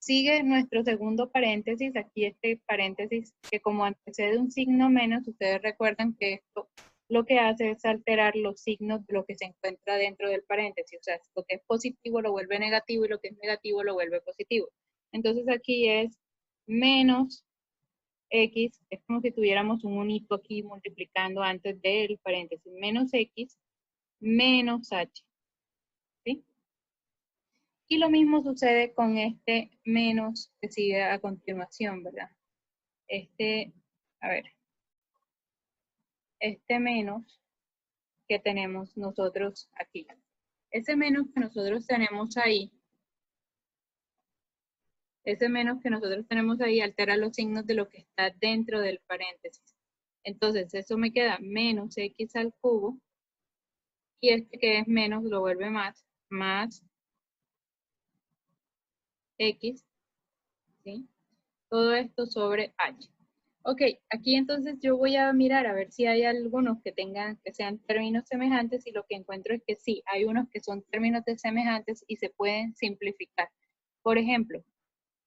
Sigue nuestro segundo paréntesis, aquí este paréntesis que como antecede un signo menos, ustedes recuerdan que esto lo que hace es alterar los signos de lo que se encuentra dentro del paréntesis, o sea, lo que es positivo lo vuelve negativo y lo que es negativo lo vuelve positivo. Entonces aquí es menos x, es como si tuviéramos un unito aquí multiplicando antes del paréntesis, menos x menos h, ¿sí? Y lo mismo sucede con este menos que sigue a continuación, ¿verdad? A ver, este menos que tenemos nosotros aquí. Ese menos que nosotros tenemos ahí, ese menos que nosotros tenemos ahí altera los signos de lo que está dentro del paréntesis. Entonces, eso me queda menos x al cubo, y este que es menos lo vuelve más x, ¿sí? Todo esto sobre h. Ok, aquí entonces yo voy a mirar a ver si hay algunos que sean términos semejantes, y lo que encuentro es que sí, hay unos que son términos semejantes y se pueden simplificar. Por ejemplo,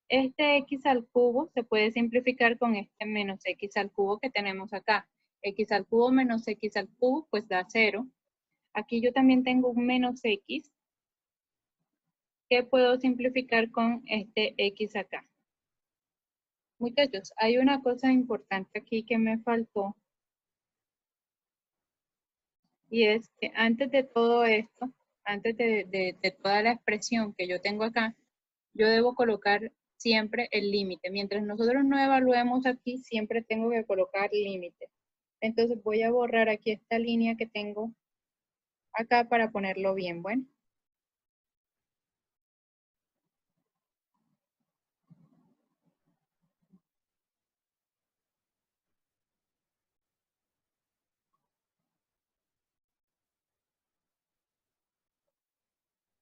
este x al cubo se puede simplificar con este menos x al cubo que tenemos acá. X al cubo menos x al cubo pues da 0. Aquí yo también tengo un menos x que puedo simplificar con este x acá. Muchachos, hay una cosa importante aquí que me faltó. Y es que antes de todo esto, antes de toda la expresión que yo tengo acá, yo debo colocar siempre el límite. Mientras nosotros no evaluemos aquí, siempre tengo que colocar límite. Entonces voy a borrar aquí esta línea que tengo acá para ponerlo bien. Bueno,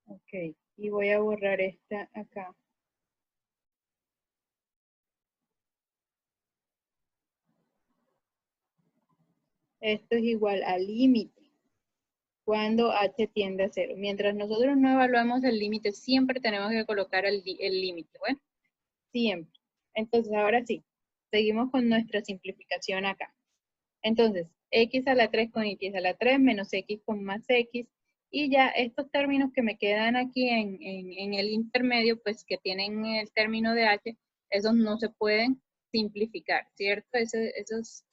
ok. Y voy a borrar esta acá. Esto es igual al límite cuando h tiende a cero. Mientras nosotros no evaluemos el límite, siempre tenemos que colocar el límite. Bueno, siempre. Entonces, ahora sí, seguimos con nuestra simplificación acá. Entonces, x a la 3 con x a la 3 menos x con más x. Y ya estos términos que me quedan aquí en el intermedio, pues que tienen el término de h, esos no se pueden simplificar, ¿cierto? Esos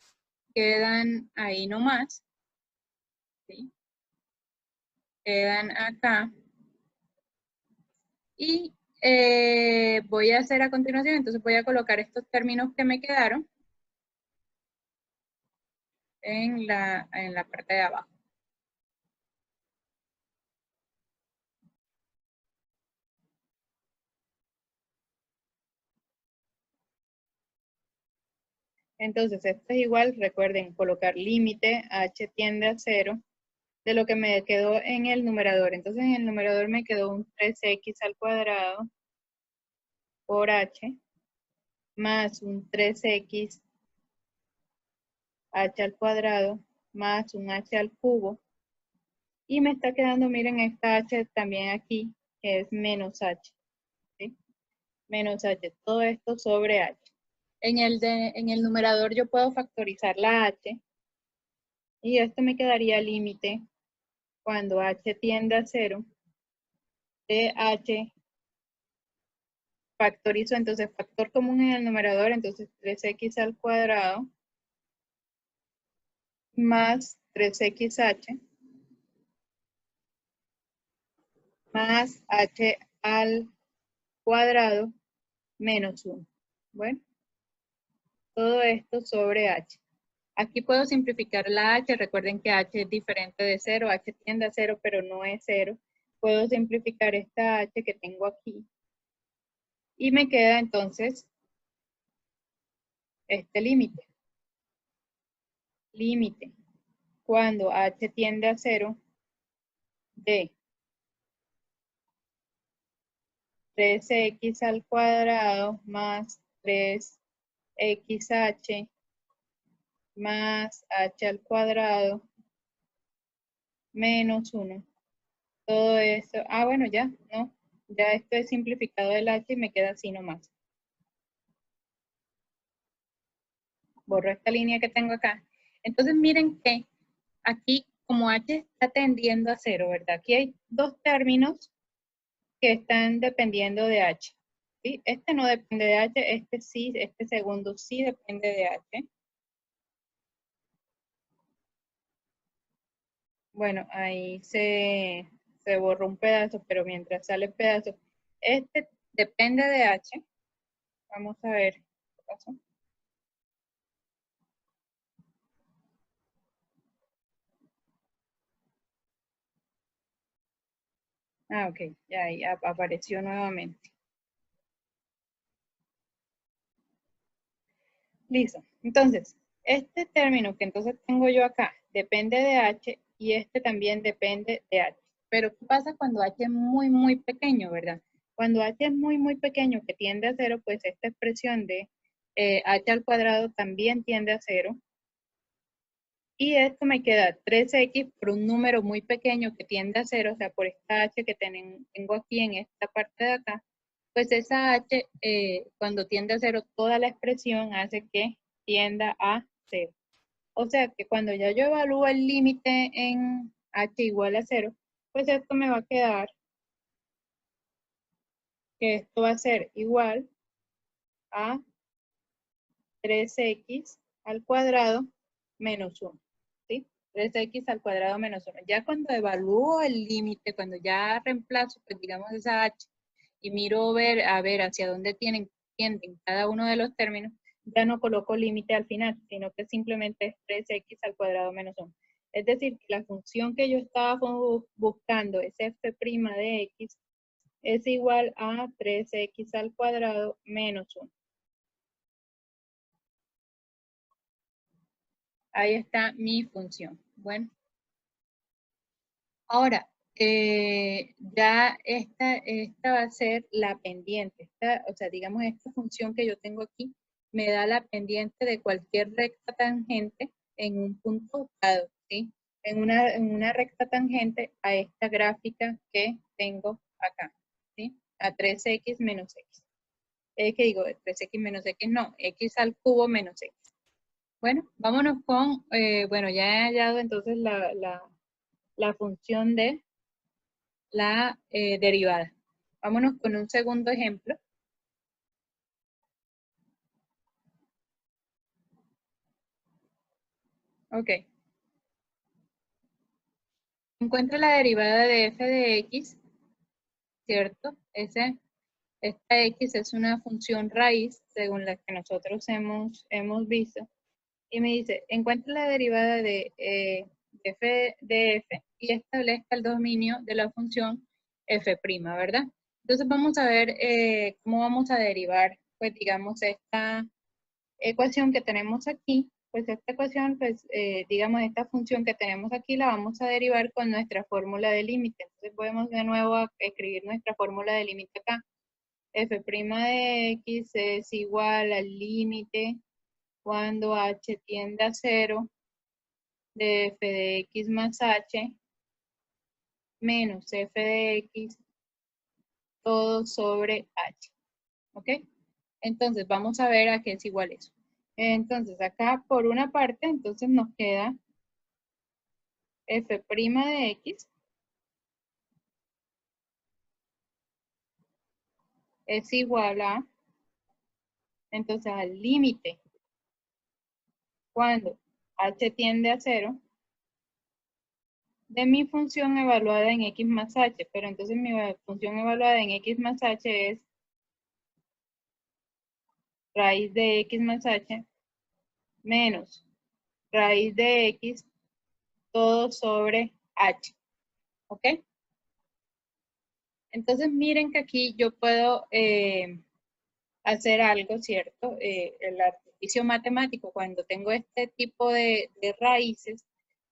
quedan ahí nomás, ¿sí? Quedan acá. Y voy a hacer a continuación, entonces voy a colocar estos términos que me quedaron en la parte de abajo. Entonces, esto es igual, recuerden colocar límite, h tiende a 0, de lo que me quedó en el numerador. Entonces, en el numerador me quedó un 3x al cuadrado por h, más un 3x h al cuadrado, más un h al cubo. Y me está quedando, miren, esta h también aquí, que es menos h, ¿sí? Menos h, todo esto sobre h. En el numerador yo puedo factorizar la h, y esto me quedaría límite cuando h tiende a 0, de h factorizo, entonces factor común en el numerador, entonces 3x al cuadrado más 3xh más h al cuadrado menos 1. Bueno, todo esto sobre h. Aquí puedo simplificar la h, recuerden que h es diferente de 0, h tiende a 0, pero no es 0. Puedo simplificar esta h que tengo aquí. Y me queda entonces este límite. Límite cuando h tiende a 0 de 3x al cuadrado más 3xh más h al cuadrado menos 1. Todo eso, bueno, ya, no, ya esto es simplificado del h y me queda así nomás. Borro esta línea que tengo acá. Entonces miren que aquí como h está tendiendo a 0, ¿verdad? Aquí hay dos términos que están dependiendo de h. ¿Sí? Este no depende de h, este sí, este segundo sí depende de h. Bueno, ahí se borró un pedazo, pero mientras sale el pedazo, este depende de h. Vamos a ver qué pasó. Ok, ya ahí apareció nuevamente. Listo. Entonces, este término que entonces tengo yo acá depende de h y este también depende de h. Pero ¿qué pasa cuando h es muy, muy pequeño, verdad? Cuando h es muy, muy pequeño, que tiende a 0, pues esta expresión de h al cuadrado también tiende a 0. Y esto me queda 3x por un número muy pequeño que tiende a 0, o sea, por esta h que tengo aquí en esta parte de acá, pues esa h, cuando tiende a 0, toda la expresión hace que tienda a 0. O sea que cuando ya yo evalúo el límite en h igual a 0, pues esto me va a quedar que esto va a ser igual a 3x al cuadrado menos 1, ¿sí? 3x al cuadrado menos 1. Ya cuando evalúo el límite, cuando ya reemplazo, pues digamos esa h, y miro a ver hacia dónde tienden cada uno de los términos, ya no coloco límite al final, sino que simplemente es 3x al cuadrado menos 1. Es decir, que la función que yo estaba buscando es f' de x, es igual a 3x al cuadrado menos 1. Ahí está mi función. Bueno, ahora, ya esta va a ser la pendiente. O sea, digamos, esta función que yo tengo aquí me da la pendiente de cualquier recta tangente en un punto dado, ¿sí? En una recta tangente a esta gráfica que tengo acá, ¿sí? A 3x menos x. ¿Qué digo? 3x menos x, no, x al cubo menos x. Bueno, vámonos con, bueno, ya he hallado entonces la función de la derivada. Vámonos con un segundo ejemplo. Ok. Encuentra la derivada de f de x, ¿cierto? Esta x es una función raíz, según la que nosotros hemos visto. Y me dice, encuentra la derivada de f de f y establezca el dominio de la función f', ¿verdad? Entonces vamos a ver cómo vamos a derivar, pues digamos, esta ecuación que tenemos aquí, pues esta ecuación, pues digamos, esta función que tenemos aquí la vamos a derivar con nuestra fórmula de límite. Entonces podemos de nuevo a escribir nuestra fórmula de límite acá. F' de x es igual al límite cuando h tiende a 0 de f de x más h menos f de x todo sobre h. ¿Ok? Entonces vamos a ver a qué es igual eso. Entonces acá por una parte, entonces nos queda f' de x es igual a, entonces al límite cuando h tiende a 0 de mi función evaluada en x más h, pero entonces mi función evaluada en x más h es raíz de x más h menos raíz de x todo sobre h. ¿Ok? Entonces miren que aquí yo puedo hacer algo, ¿cierto? El artificio matemático, cuando tengo este tipo de raíces,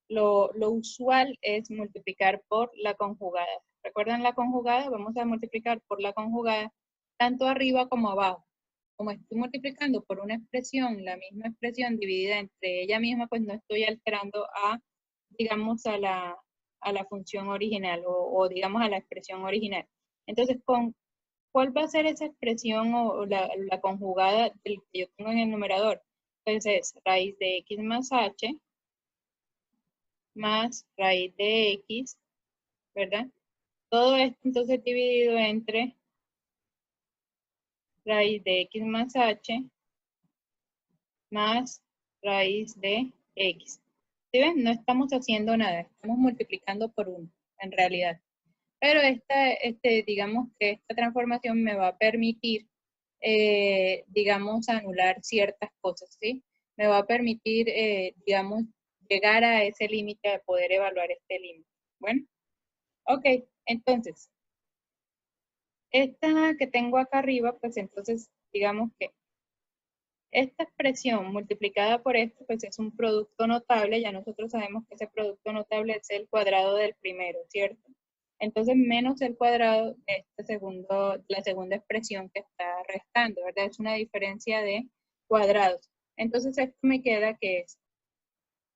lo usual es multiplicar por la conjugada. ¿Recuerdan la conjugada? Vamos a multiplicar por la conjugada tanto arriba como abajo. Como estoy multiplicando por una expresión, la misma expresión dividida entre ella misma, pues no estoy alterando a, digamos, a la función original o digamos a la expresión original. Entonces, ¿cuál va a ser esa expresión o la conjugada del que yo tengo en el numerador? Entonces, es raíz de x más h más raíz de x, ¿verdad? Todo esto entonces dividido entre raíz de x más h más raíz de x. ¿Sí ven? No estamos haciendo nada, estamos multiplicando por 1, en realidad. Pero digamos que esta transformación me va a permitir, digamos, anular ciertas cosas, ¿sí? Me va a permitir, digamos, llegar a ese límite de poder evaluar este límite. Bueno, ok, entonces, esta que tengo acá arriba, pues entonces, digamos que esta expresión multiplicada por esto, pues es un producto notable. Ya nosotros sabemos que ese producto notable es el cuadrado del primero, ¿cierto? Entonces, menos el cuadrado de la segunda expresión que está restando, ¿verdad? Es una diferencia de cuadrados. Entonces, esto me queda que es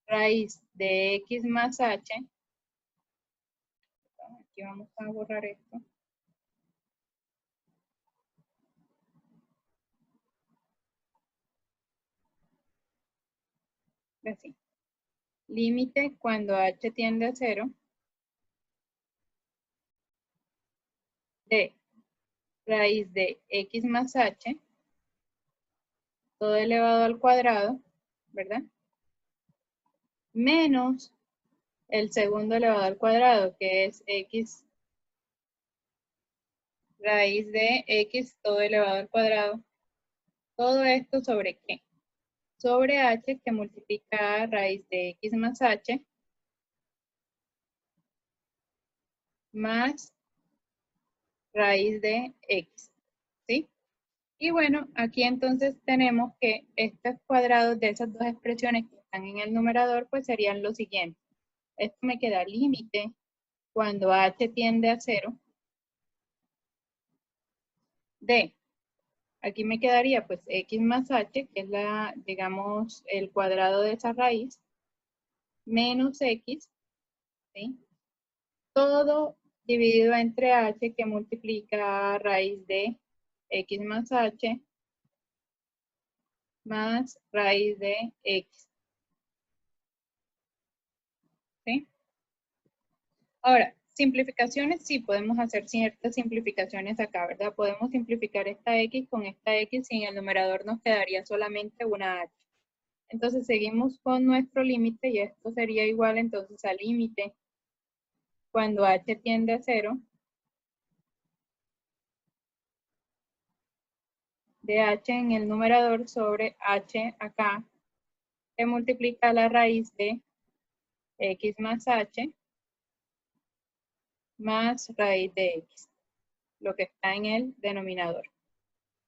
raíz de x más h. Aquí vamos a borrar esto. Así. Límite cuando h tiende a 0 de raíz de x más h, todo elevado al cuadrado, ¿verdad? Menos el segundo elevado al cuadrado, que es x raíz de x todo elevado al cuadrado. ¿Todo esto sobre qué? Sobre h, que multiplica raíz de x más h, más raíz de x, ¿sí? Y bueno, aquí entonces tenemos que estos cuadrados de esas dos expresiones que están en el numerador, pues serían lo siguiente. Esto me queda límite cuando h tiende a 0 de, aquí me quedaría pues x más h, que es la, digamos, el cuadrado de esa raíz, menos x, ¿sí? Todo dividido entre h, que multiplica raíz de x más h, más raíz de x, ¿sí? Ahora, simplificaciones, sí, podemos hacer ciertas simplificaciones acá, ¿verdad? Podemos simplificar esta x con esta x y en el numerador nos quedaría solamente una h. Entonces seguimos con nuestro límite y esto sería igual entonces al límite cuando h tiende a 0 de h en el numerador sobre h acá, que multiplica la raíz de x más h más raíz de x, lo que está en el denominador.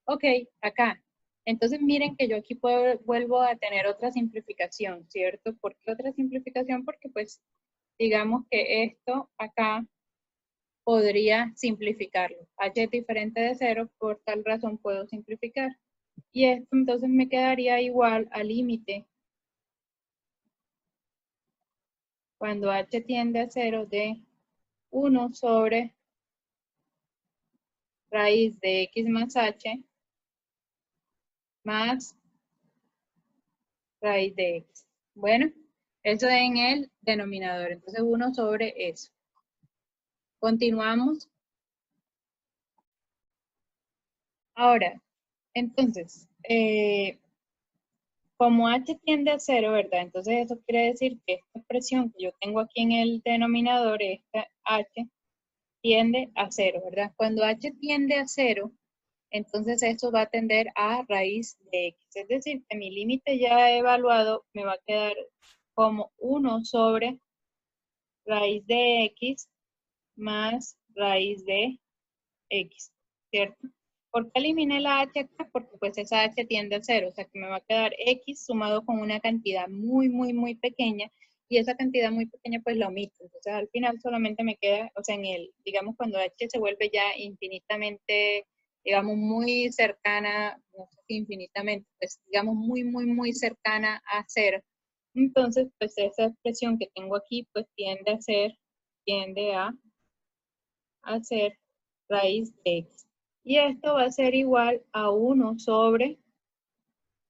Ok, acá. Entonces miren que yo aquí vuelvo a tener otra simplificación, ¿cierto? ¿Por qué otra simplificación? Porque pues digamos que esto acá podría simplificarlo. H es diferente de 0, por tal razón puedo simplificar. Y esto entonces me quedaría igual al límite cuando h tiende a 0 de 1 sobre raíz de x más h más raíz de x. Bueno, eso en el denominador. Entonces 1 sobre eso. Continuamos. Ahora, entonces, como h tiende a 0, ¿verdad? Entonces eso quiere decir que esta expresión que yo tengo aquí en el denominador, esta h, tiende a 0, ¿verdad? Cuando h tiende a 0, entonces eso va a tender a raíz de x. Es decir, que mi límite ya evaluado me va a quedar como 1 sobre raíz de x más raíz de x, ¿cierto? ¿Por qué eliminé la h acá? Porque pues esa h tiende a 0, o sea que me va a quedar x sumado con una cantidad muy, muy, muy pequeña, y esa cantidad muy pequeña pues la omito. Entonces al final solamente me queda, o sea, en el, digamos, cuando h se vuelve ya infinitamente, digamos, muy cercana, no sé si infinitamente, pues digamos muy, muy, muy cercana a 0. Entonces, pues esa expresión que tengo aquí, pues tiende a ser raíz de x. Y esto va a ser igual a 1 sobre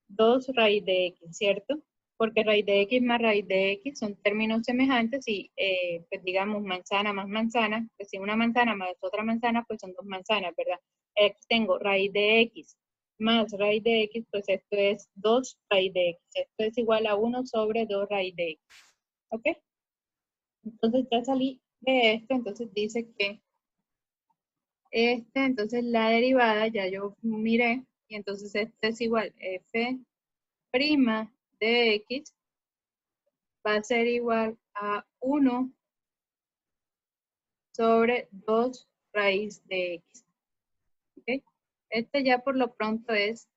2 raíz de x, ¿cierto? Porque raíz de x más raíz de x son términos semejantes y, pues digamos, manzana más manzana, pues si una manzana más otra manzana, pues son dos manzanas, ¿verdad? Aquí tengo raíz de x más raíz de x, pues esto es 2 raíz de x. Esto es igual a 1 sobre 2 raíz de x. ¿Ok? Entonces ya salí de esto, entonces dice que entonces la derivada ya yo miré, y entonces este es igual f' de x va a ser igual a 1 sobre 2 raíz de x. ¿Okay? Este ya por lo pronto es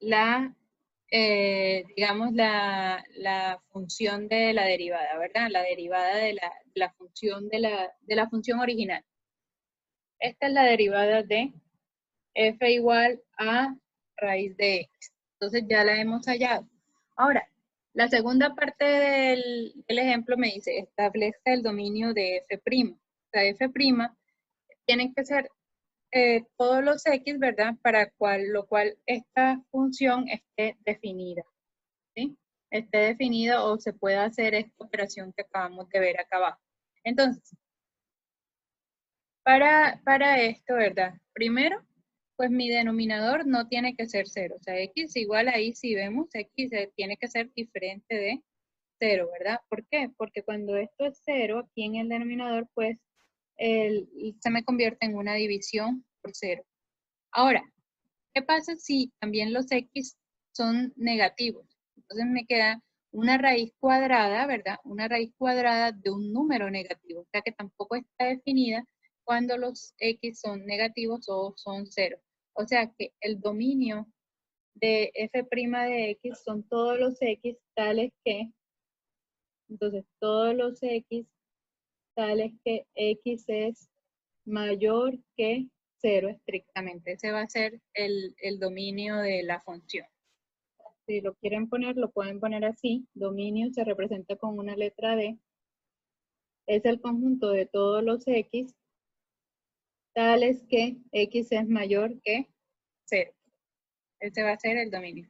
la, digamos, la función de la derivada, ¿verdad? La derivada de la función de la función original. Esta es la derivada de f igual a raíz de x. Entonces ya la hemos hallado. Ahora, la segunda parte del ejemplo me dice, establezca el dominio de f'. O sea, f' tienen que ser todos los x, ¿verdad? Para lo cual esta función esté definida, ¿sí? Esté definida o se pueda hacer esta operación que acabamos de ver acá abajo. Entonces, para esto, ¿verdad? Primero, pues mi denominador no tiene que ser 0. O sea, x igual ahí si vemos, x tiene que ser diferente de 0, ¿verdad? ¿Por qué? Porque cuando esto es 0, aquí en el denominador, pues se me convierte en una división por 0. Ahora, ¿qué pasa si también los x son negativos? Entonces me queda una raíz cuadrada, ¿verdad? Una raíz cuadrada de un número negativo, o sea que tampoco está definida cuando los x son negativos o son 0. O sea que el dominio de f' de x son todos los x tales que, entonces todos los x tales que x es mayor que 0 estrictamente. Ese va a ser el dominio de la función. Si lo quieren poner, lo pueden poner así. Dominio se representa con una letra D. Es el conjunto de todos los x tales que x es mayor que 0. Ese va a ser el dominio.